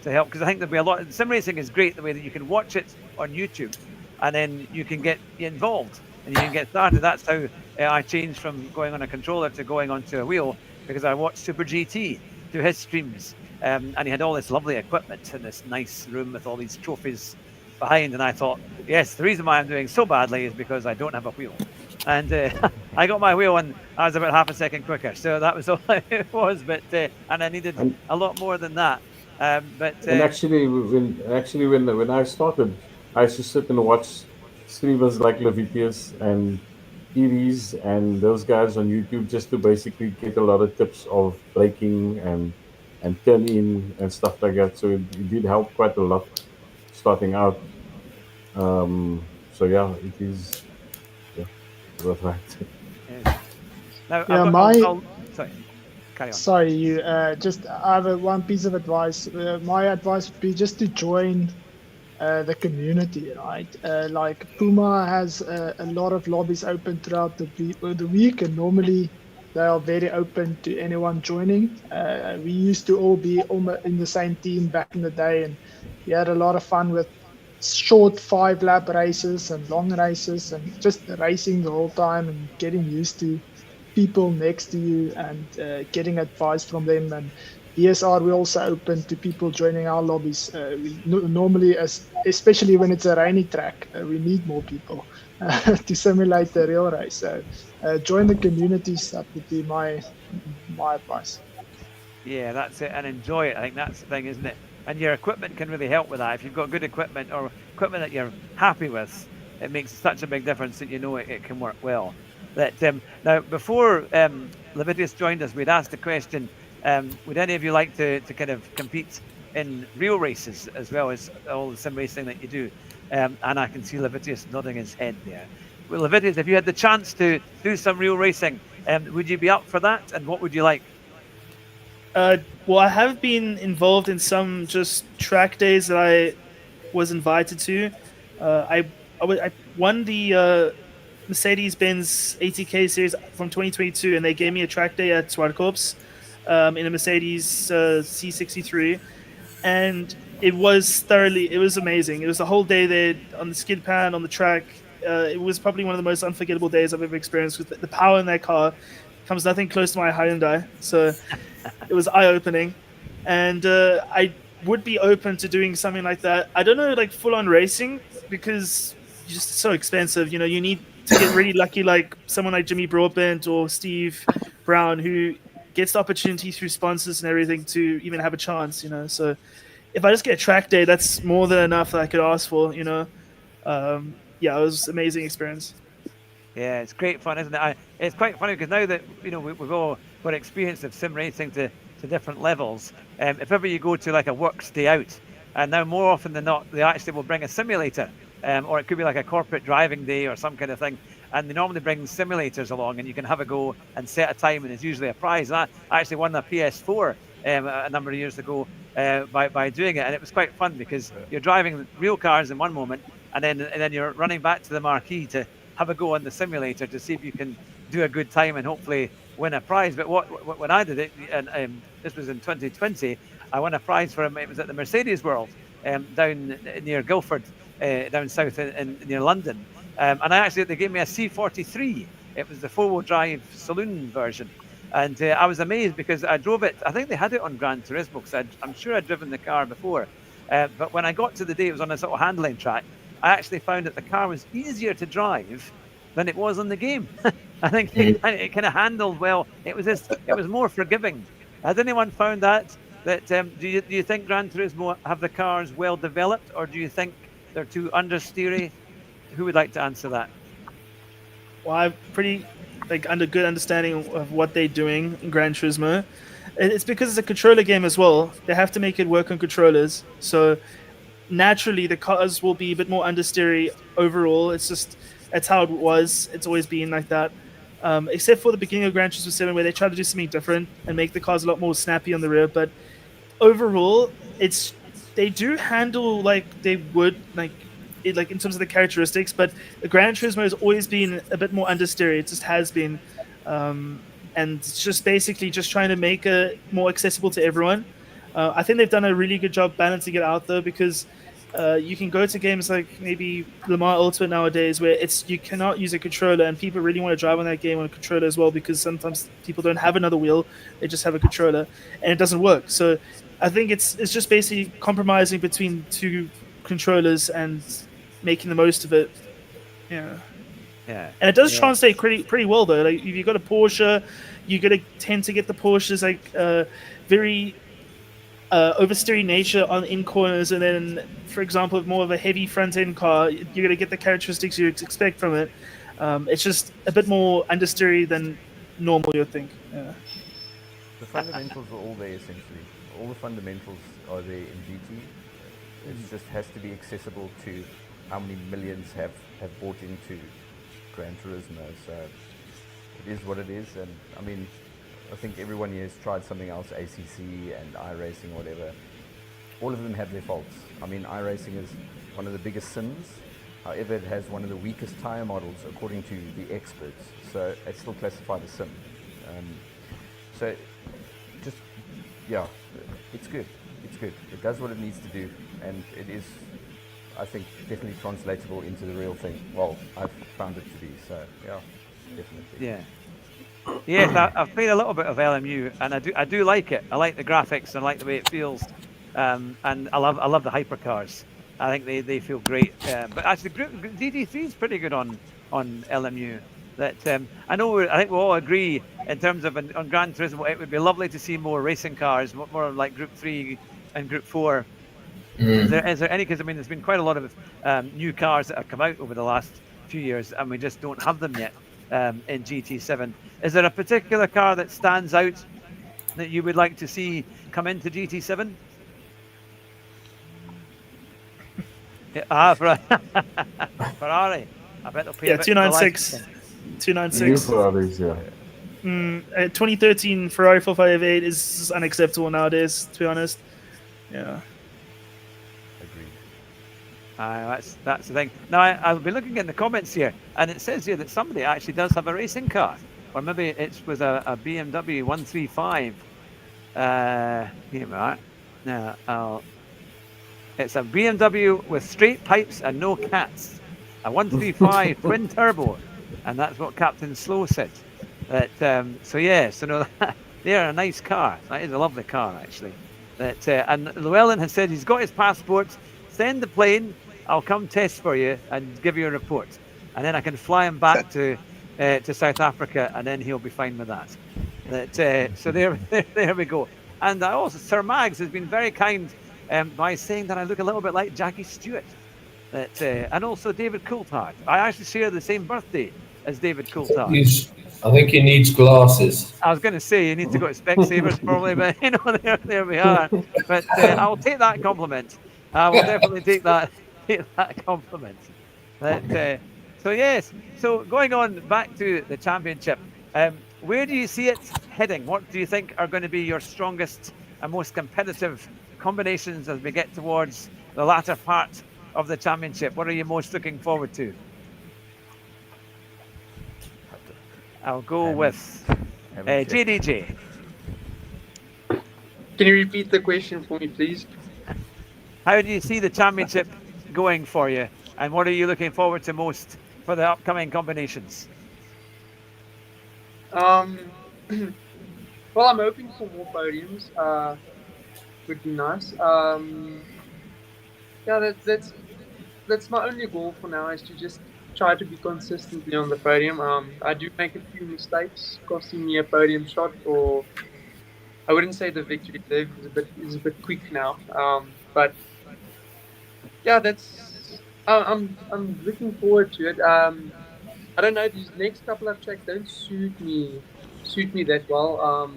to help, because I think there'll be a lot. Sim racing is great the way that you can watch it on YouTube, and then you can get involved and you can get started. That's how I changed from going on a controller to going onto a wheel, because I watched Super GT do his streams, and he had all this lovely equipment in this nice room with all these trophies behind, and I thought, yes, the reason why I'm doing so badly is because I don't have a wheel. And I got my wheel and I was about half a second quicker, so that was all it was. But and I needed a lot more than that. And actually, when I started, I used to sit and watch streamers like Livitius and Iris and those guys on YouTube, just to basically get a lot of tips of braking and turn in and stuff like that. So it did help quite a lot starting out. So yeah, it is. That's right. Now, sorry, carry on. Sorry, you just I have one piece of advice. My advice would be just to join the community, right? Like Puma has a lot of lobbies open throughout the week, and normally they are very open to anyone joining. We used to all be in the same team back in the day, and we had a lot of fun with short 5-lap races and long races, and just racing the whole time and getting used to people next to you and getting advice from them. And ESR, we're also open to people joining our lobbies. We normally, especially when it's a rainy track, we need more people to simulate the real race. So join the communities. That would be my advice. Yeah, that's it, and enjoy it. I think that's the thing, isn't it? And your equipment can really help with that. If you've got good equipment or equipment that you're happy with, it makes such a big difference that you know it can work well. Now, before Livitius joined us, we'd asked the question, would any of you like to kind of compete in real races as well as all the sim racing that you do? And I can see Livitius nodding his head there. Well, Livitius, if you had the chance to do some real racing, would you be up for that? And what would you like? Well, I have been involved in some just track days that I was invited to. I won the Mercedes-Benz ATK series from 2022, and they gave me a track day at Zwartkops in a Mercedes C63, and it was amazing. It was a whole day there on the skid pan, on the track. It was probably one of the most unforgettable days I've ever experienced. With the power in that car comes nothing close to my Hyundai, so it was eye-opening. And I would be open to doing something like that. I don't know, like full-on racing, because it's just so expensive. You know, you need to get really lucky, like someone like Jimmy Broadbent or Steve Brown, who gets the opportunity through sponsors and everything to even have a chance, you know. So if I just get a track day, that's more than enough that I could ask for, you know. Yeah, it was an amazing experience. Yeah, it's great fun, isn't it? It's quite funny because now that, you know, we've all got experience of sim racing to different levels. If ever you go to like a works day out, and now more often than not, they actually will bring a simulator, or it could be like a corporate driving day or some kind of thing. And they normally bring simulators along, and you can have a go and set a time, and it's usually a prize. And I actually won a PS4 a number of years ago by doing it, and it was quite fun because you're driving real cars in one moment, and then you're running back to the marquee to have a go on the simulator to see if you can do a good time and hopefully win a prize. But when I did it, and this was in 2020, I won a prize for him. It was at the Mercedes World down near Guildford, down south near London. And they gave me a C43 It was the 4-wheel drive saloon version. And I was amazed because I drove it. I think they had it on Gran Turismo because I'm sure I'd driven the car before. But when I got to the day it was on a sort of handling track, I actually found that the car was easier to drive than it was on the game. I think it kind of handled well. It was more forgiving. Has anyone found that? Do you think Gran Turismo have the cars well developed, or do you think they're too understeery? Who would like to answer that? Well, I've pretty under good understanding of what they're doing in Gran Turismo. It's because it's a controller game as well. They have to make it work on controllers. So naturally, the cars will be a bit more understeery overall. That's how it was. It's always been like that. Except for the beginning of Gran Turismo 7, where they tried to do something different and make the cars a lot more snappy on the rear. But overall, they do handle like they would in terms of the characteristics. But the Gran Turismo has always been a bit more understeery. It just has been, and it's just basically just trying to make it more accessible to everyone. I think they've done a really good job balancing it out though, because you can go to games like maybe Le Mans Ultimate nowadays where you cannot use a controller, and people really want to drive on that game on a controller as well, because sometimes people don't have another wheel, they just have a controller and it doesn't work. So I think it's just basically compromising between two controllers and making the most of it. Yeah. And it does translate pretty well though. Like if you got a Porsche, you're gonna tend to get the Porsches very oversteering nature in corners, and then, for example, more of a heavy front end car, you're going to get the characteristics you expect from it. It's just a bit more understeery than normal, you'd think. Yeah. The fundamentals are all there essentially. All the fundamentals are there in GT. It just has to be accessible to how many millions have bought into Gran Turismo. So it is what it is, and I mean, I think everyone here has tried something else, ACC and iRacing, whatever. All of them have their faults. I mean, iRacing is one of the biggest sins. However, it has one of the weakest tyre models, according to the experts. So it's still classified as sim. So just, yeah, it's good. It's good. It does what it needs to do. And it is, I think, definitely translatable into the real thing. Well, I've found it to be. So, yeah, definitely. Yeah. Yes, I've played a little bit of LMU, and I do like it. I like the graphics and I like the way it feels, and I love the hypercars. I think they feel great. But actually, DD3 is pretty good on LMU. That I think we all agree in terms of on Gran Turismo, it would be lovely to see more racing cars, more like Group 3 and Group 4. Is there any? Because I mean, there's been quite a lot of new cars that have come out over the last few years, and we just don't have them yet. In GT7, is there a particular car that stands out that you would like to see come into GT7? Ferrari. I bet they'll pay. 296. 296. New Ferraris, yeah. 2013 Ferrari 458 is unacceptable nowadays, to be honest. Yeah. That's the thing. Now I'll be looking in the comments here, and it says here that somebody actually does have a racing car, or maybe it was a BMW 135. Here we are. Now it's a BMW with straight pipes and no cats, a 135 twin turbo, and that's what Captain Slow said. So no, they are a nice car. That is a lovely car actually. And Llewellyn has said he's got his passport. Send the plane. I'll come test for you and give you a report, and then I can fly him back to South Africa, and then he'll be fine with that. So there we go. And also Sir Mags has been very kind by saying that I look a little bit like Jackie Stewart, and also David Coulthard. I actually share the same birthday as David Coulthard. I think he needs glasses. I was going to say you need to go to Specsavers probably, but there we are. But I'll take that compliment. I will definitely take that compliment. So yes, so going on back to the championship, where do you see it heading? What do you think are going to be your strongest and most competitive combinations as we get towards the latter part of the championship? What are you most looking forward to? I'll go with JDJ. Can you repeat the question for me, please? How do you see the championship going for you, and what are you looking forward to most for the upcoming combinations? Um, well, I'm hoping for more podiums. Would be nice. Yeah, that's my only goal for now is to just try to be consistently on the podium. I do make a few mistakes, costing me a podium shot, or I wouldn't say the victory there is a bit quick now. But yeah, I'm looking forward to it. I don't know, these next couple of tracks don't suit me that well.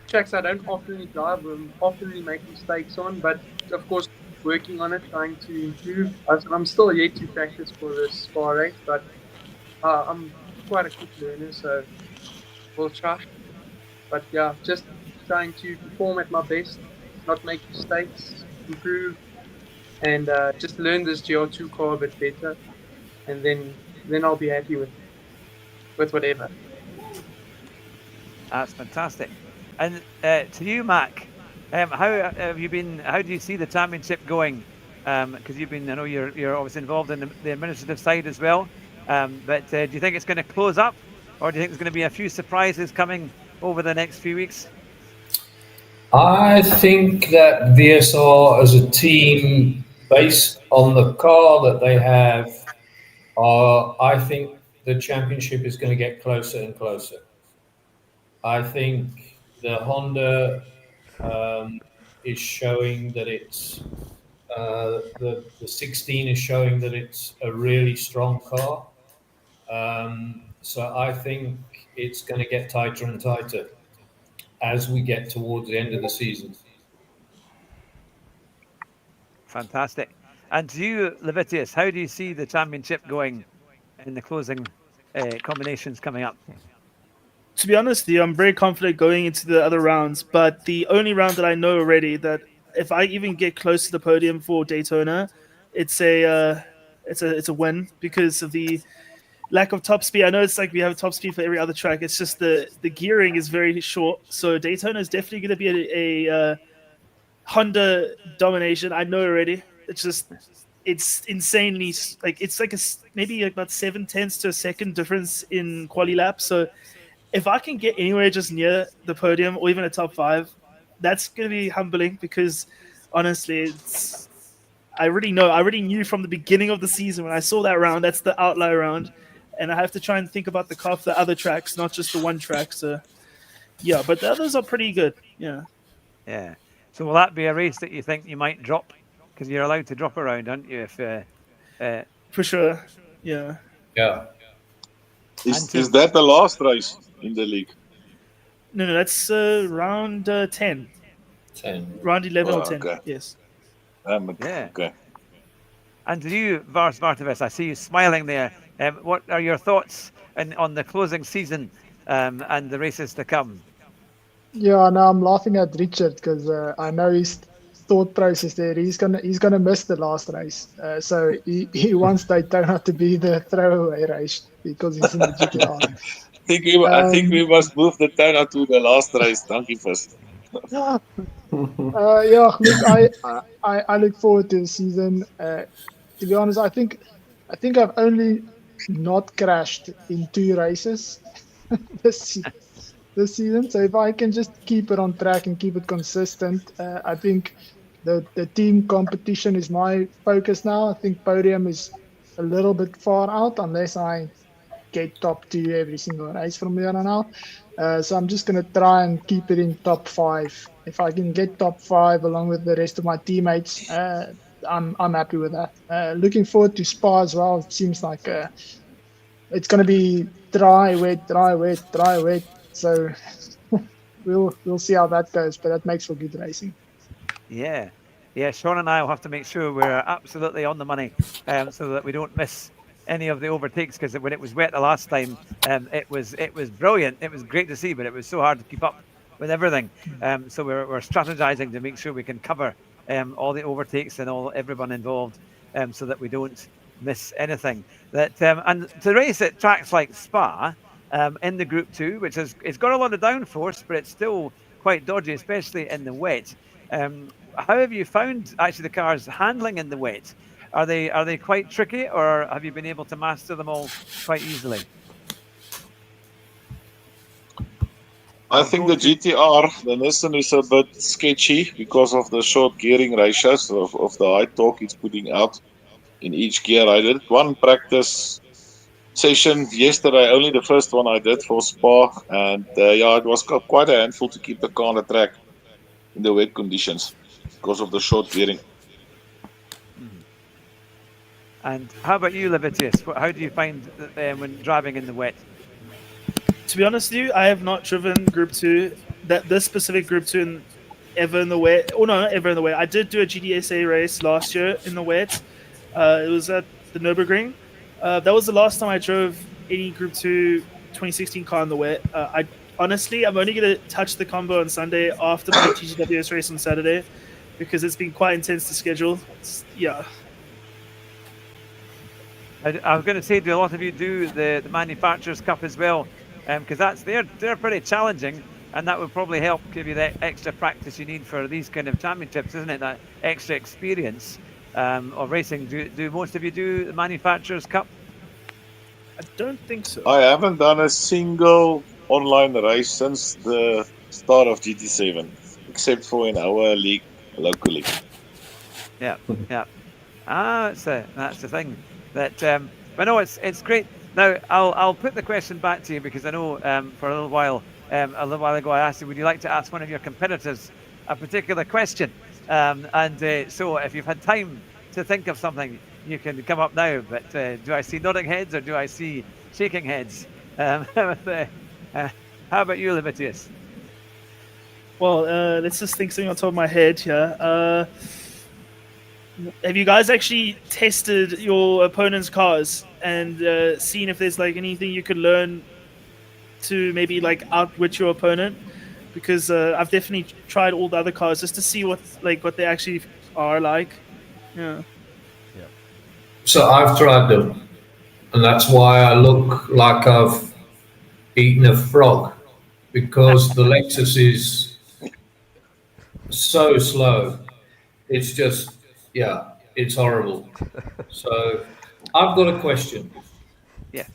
Tracks I don't often drive, often make mistakes on, but of course working on it, trying to improve. I'm still yet to practice for this Spa race, but I'm quite a quick learner, so we'll try. But yeah, just trying to perform at my best, not make mistakes, improve, and just learn this GR2 car a bit better, and then I'll be happy with whatever. That's fantastic. And to you, Mac, how have you been? How do you see the championship going? Because you've been, I know you're obviously involved in the administrative side as well. But do you think it's going to close up, or do you think there's going to be a few surprises coming over the next few weeks? I think that VSR as a team, based on the car that they have, I think the championship is going to get closer and closer. I think the Honda is showing that it's the 16 is showing that it's a really strong car. So I think it's going to get tighter and tighter as we get towards the end of the season. Fantastic. And to you, Livitius, how do you see the championship going in the closing combinations coming up? To be honest with you, I'm very confident going into the other rounds, but the only round that I know already that if I even get close to the podium for Daytona, it's a win because of the lack of top speed. I know it's like we have a top speed for every other track. It's just the gearing is very short. So Daytona is definitely going to be a Honda domination. I know already. It's insanely like it's like maybe about 7/10 to a second difference in quali lap. So if I can get anywhere just near the podium or even a top 5, that's going to be humbling because honestly, I already knew from the beginning of the season when I saw that round, that's the outlier round. And I have to try and think about the car for the other tracks, not just the one track. So yeah, but the others are pretty good. Yeah. Yeah. So will that be a race that you think you might drop? Because you're allowed to drop around, aren't you? If for sure. Yeah. Yeah. Is that the last race in the league? No, that's round 10. 10. Round 11 or 10. Okay. Yes. Yeah. Okay. And to you, Vars Vartavis, I see you smiling there. What are your thoughts on the closing season and the races to come? Yeah, no, I'm laughing at Richard because I know his thought process there. He's gonna miss the last race, so he wants Daytona to be the throwaway race because he's in the GTR. I think we must move the Daytona to the last race. Thank you first. Yeah, look, I look forward to the season. To be honest, I think I've only not crashed in 2 races this season. So if I can just keep it on track and keep it consistent, I think the team competition is my focus now. I think podium is a little bit far out unless I get top 2 every single race from here on out. So I'm just going to try and keep it in top 5. If I can get top 5 along with the rest of my teammates, I'm happy with that. Looking forward to Spa as well. It seems like it's going to be dry, wet, dry, wet, dry, wet. So we'll see how that goes, but that makes for good racing. Yeah. Sean and I will have to make sure we're absolutely on the money so that we don't miss any of the overtakes, because when it was wet the last time, it was brilliant. It was great to see, but it was so hard to keep up with everything. So we're strategizing to make sure we can cover all the overtakes and everyone involved, so that we don't miss anything. And to race at tracks like Spa in the Group 2, which it's got a lot of downforce, but it's still quite dodgy, especially in the wet. How have you found actually the cars handling in the wet? Are they quite tricky, or have you been able to master them all quite easily? I think the GTR, the Nissan, is a bit sketchy because of the short gearing ratios of the high torque it's putting out in each gear. I did one practice session yesterday, only the first one I did for Spa, and yeah, it was quite a handful to keep the car on the track in the wet conditions because of the short gearing. And how about you, Livitius? How do you find when driving in the wet? To be honest with you, I have not driven Group 2, this specific Group 2 ever in the wet. Oh, no, not ever in the wet. I did do a GTSA race last year in the wet. It was at the Nürburgring. That was the last time I drove any Group 2 2016 car in the wet. I'm only going to touch the combo on Sunday after my GGWS race on Saturday because it's been quite intense to schedule. Yeah. I was going to say, do a lot of you do the Manufacturers Cup as well? Because they're pretty challenging, and that would probably help give you that extra practice you need for these kind of championships, isn't it? That extra experience of racing. Do most of you do the Manufacturers Cup? I don't think so. I haven't done a single online race since the start of GT7, except for in our league locally. Yeah. That's the thing. But no, it's great. Now I'll put the question back to you because I know for a little while ago I asked you, would you like to ask one of your competitors a particular question? So if you've had time to think of something, you can come up now. But do I see nodding heads or do I see shaking heads? How about you, Livitius? Well, let's just think something on top of my head here. Have you guys actually tested your opponent's cars and seen if there's like anything you could learn to maybe like outwit your opponent? Because I've definitely tried all the other cars just to see what they actually are like. Yeah. So I've tried them, and that's why I look like I've eaten a frog, because the Lexus is so slow. It's just, yeah, it's horrible. So I've got a question. Yes.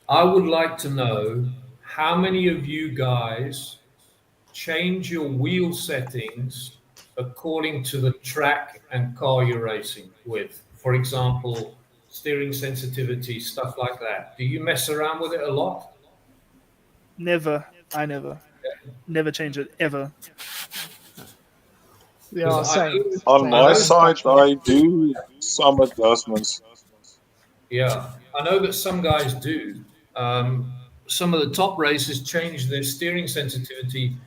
I would like to know how many of you guys change your wheel settings according to the track and car you're racing with. For example, steering sensitivity, stuff like that. Do you mess around with it a lot? Never. I never change it ever. Yeah, same. On my side, I do some adjustments. Yeah, I know that some guys do. Some of the top racers change their steering sensitivity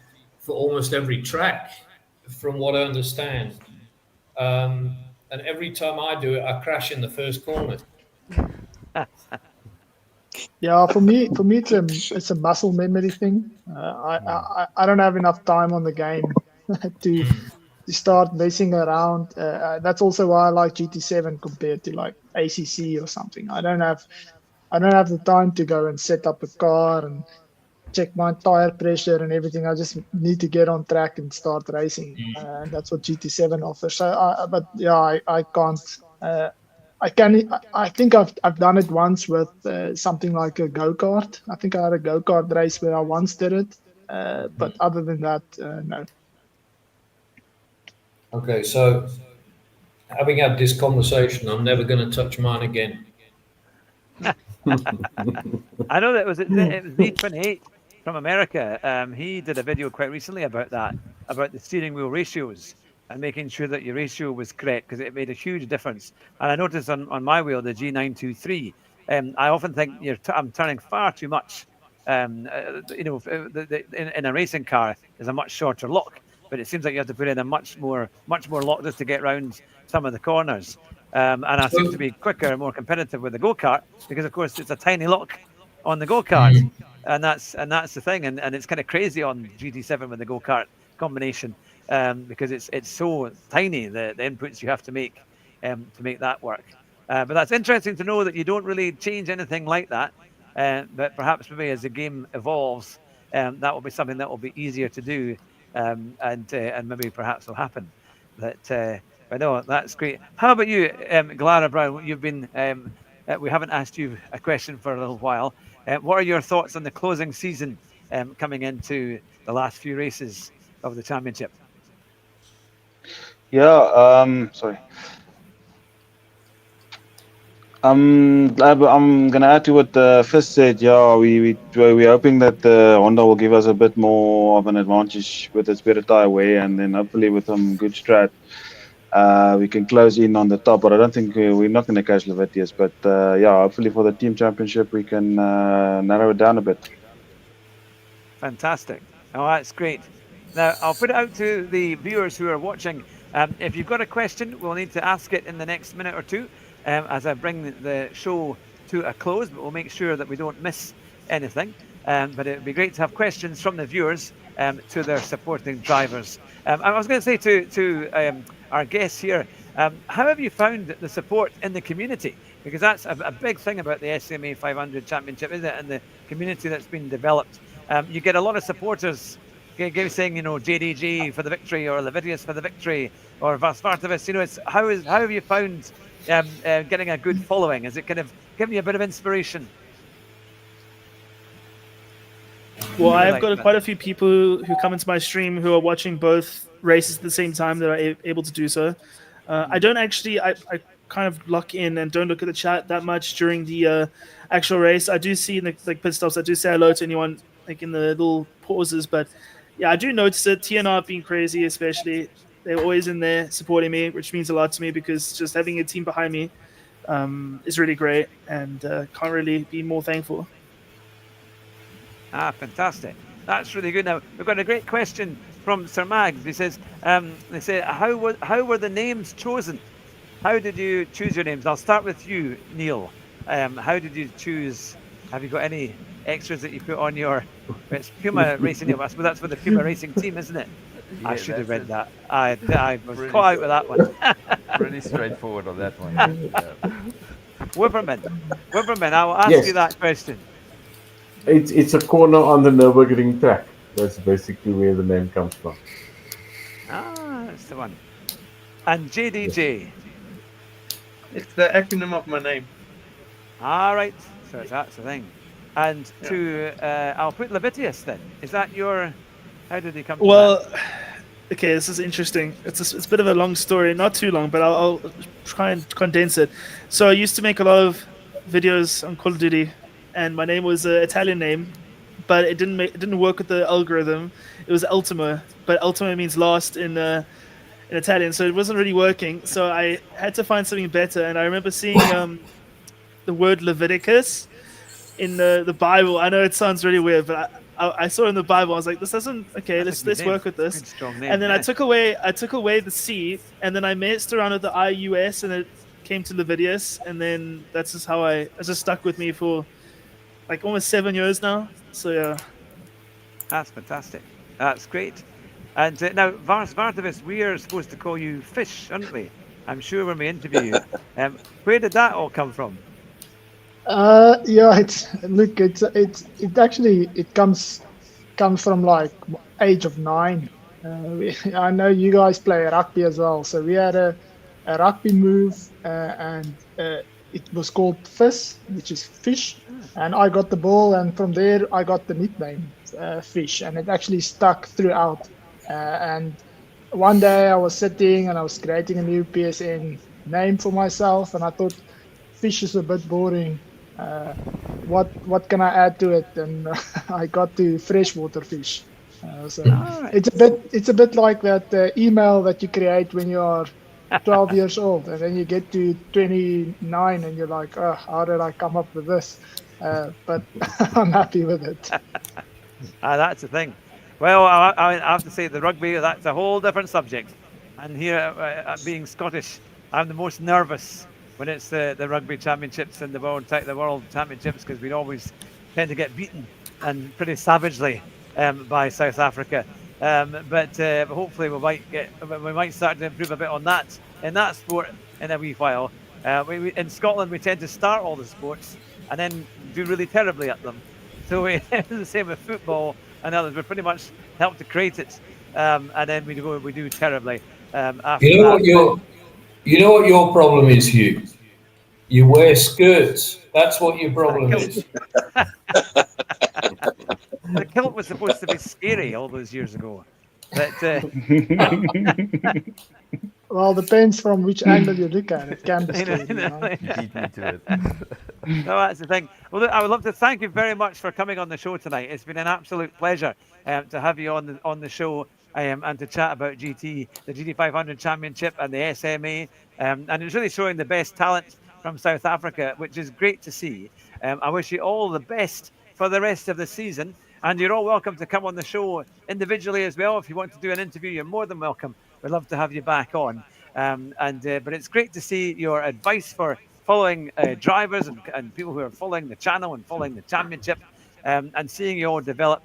for almost every track, from what I understand. And every time I do it, I crash in the first corner. Yeah, for me, it's a muscle memory thing. I don't have enough time on the game to start messing around. That's also why I like GT7 compared to like ACC or something. I don't have the time to go and set up a car and check my tire pressure and everything. I just need to get on track and start racing, and that's what GT7 offers. So, I can't. I think I've done it once with something like a go-kart. I think I had a go-kart race where I once did it, but other than that, no. Okay, so having had this conversation, I'm never going to touch mine again. I know that it was V28 from America. He did a video quite recently about that, about the steering wheel ratios and making sure that your ratio was correct, because it made a huge difference. And I noticed on my wheel, the G923, I often think I'm turning far too much. In a racing car, there's a much shorter lock, but it seems like you have to put in a much more lock just to get around some of the corners. And I seem to be quicker and more competitive with the go-kart because, of course, it's a tiny lock on the go-kart, and that's the thing. And it's kind of crazy on GT7 with the go-kart combination because it's so tiny, the inputs you have to make that work. But that's interesting to know that you don't really change anything like that. But perhaps maybe as the game evolves, that will be something that will be easier to do, and maybe perhaps will happen. But no, that's great. How about you, Gilara Brown? You've been we haven't asked you a question for a little while. What are your thoughts on the closing season coming into the last few races of the championship? Yeah, sorry. I'm gonna add to what Fizz said. Yeah, we're hoping that Honda will give us a bit more of an advantage with its better tire wear, and then hopefully with some good strat, we can close in on the top. But I don't think we're not gonna catch Livitius. But yeah, hopefully for the team championship we can narrow it down a bit. Fantastic. Oh, that's great. Now, I'll put it out to the viewers who are watching. If you've got a question, we'll need to ask it in the next minute or two as I bring the show to a close, but we'll make sure that we don't miss anything. But it would be great to have questions from the viewers to their supporting drivers. I was going to say to our guests here, how have you found the support in the community? Because that's a big thing about the SMA 500 Championship, isn't it? And the community that's been developed. You get a lot of supporters saying, JDG for the victory, or Livitius for the victory, or Vas. How have you found getting a good following? Is it kind of giving you a bit of inspiration? Well, I've got quite a few people who come into my stream who are watching both races at the same time that are able to do so. I don't actually, I kind of lock in and don't look at the chat that much during the actual race. I do see in the pit stops, I do say hello to anyone in the little pauses, but yeah, I do notice it. TNR being crazy, especially, they're always in there supporting me, which means a lot to me, because just having a team behind me is really great, and can't really be more thankful. Fantastic. That's really good. Now, we've got a great question from Sir Mags. He says, they say, how were the names chosen? How did you choose your names? I'll start with you, Neil. How did you choose? Have you got any extras that you put on your... It's Puma Racing, I suppose that's for the Puma Racing team, isn't it? Yeah, I should have read that. I was really caught out with that one. Really straightforward on that one. Wibberman, I will ask you that question. It's a corner on the Nürburgring track. That's basically where the name comes from. That's the one. And JDJ? Yes. It's the acronym of my name. All right, so that's the thing. And I'll put Livitius then. Is that your... How did he come to that? Okay, this is interesting. It's a bit of a long story, not too long, but I'll try and condense it. So I used to make a lot of videos on Call of Duty, and my name was an Italian name, but it didn't work with the algorithm. It was Ultimo, but Ultimo means last in Italian, so it wasn't really working. So I had to find something better, and I remember seeing the word Leviticus in the Bible. I know it sounds really weird, but I saw it in the Bible. I was like, this doesn't let's work with this. And then I took away the C, and then I messed around with the IUS, and it came to Livitius, and then that's just how it just stuck with me for like almost 7 years now. So yeah, that's fantastic. That's great. And now, Vardavis, we are supposed to call you Fish, aren't we? I'm sure when we interview you. Where did that all come from? Yeah, it actually comes from like age of 9. I know you guys play rugby as well, so we had a rugby move, and it was called Fizz, which is fish, and I got the ball, and from there I got the nickname Fish, and it actually stuck throughout. And one day I was sitting and I was creating a new PSN name for myself, and I thought Fish is a bit boring. What can I add to it? And I got to freshwater fish. So it's a bit like that email that you create when you are 12 years old, and then you get to 29 and you're like, oh, how did I come up with this? But I'm happy with it. That's the thing. Well, I have to say the rugby, that's a whole different subject. And here, being Scottish, I'm the most nervous when it's the rugby championships and the world championships, because we always tend to get beaten, and pretty savagely, by South Africa. But hopefully we might start to improve a bit on that in that sport in a wee while. In Scotland we tend to start all the sports and then do really terribly at them. So it's the same with football and others. We pretty much help to create it, and then we do terribly after that. You know what your problem is, Hugh? You wear skirts. That's what your problem is. The kilt was supposed to be scary all those years ago. But Well, depends from which angle you look at it. Can be you know, scary, you know. You beat me to it. no, that's the thing. Well, look, I would love to thank you very much for coming on the show tonight. It's been an absolute pleasure to have you on the show and to chat about the GT500 Championship and the SMA. And it's really showing the best talent from South Africa, which is great to see. I wish you all the best for the rest of the season. And you're all welcome to come on the show individually as well. If you want to do an interview, you're more than welcome. We'd love to have you back on. But it's great to see your advice for following drivers and people who are following the channel and following the championship, and seeing you all develop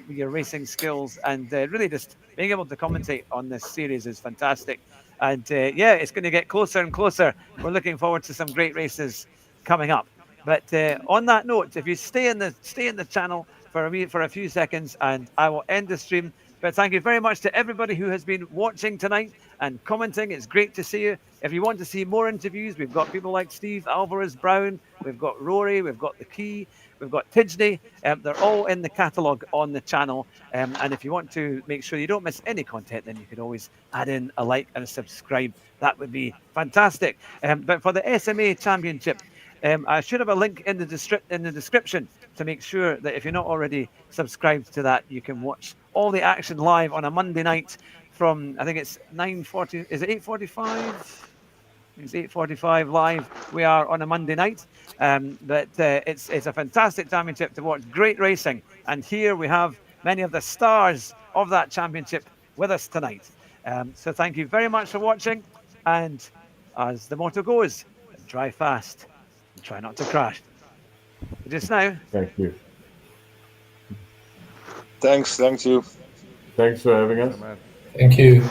your racing skills, and really just being able to commentate on this series is fantastic. And yeah, it's going to get closer and closer. We're looking forward to some great races coming up. But on that note, if you stay in the channel for a few seconds, and I will end the stream. But thank you very much to everybody who has been watching tonight and commenting. It's great to see you. If you want to see more interviews, we've got people like Steve Alvarez Brown, we've got Rory, we've got The Key, we've got Tidgeny. They're all in the catalogue on the channel. And if you want to make sure you don't miss any content, then you could always add in a like and a subscribe. That would be fantastic. But for the SMA Championship, I should have a link in the description to make sure that if you're not already subscribed to that, you can watch all the action live on a Monday night from, I think it's 9:40, is it 8:45? It's 8:45 live. We are on a Monday night. But it's a fantastic championship to watch. Great racing. And here we have many of the stars of that championship with us tonight. So thank you very much for watching. And as the motto goes, drive fast and try not to crash. Just now. Thank you. Thanks you. Thanks for having us. Thank you.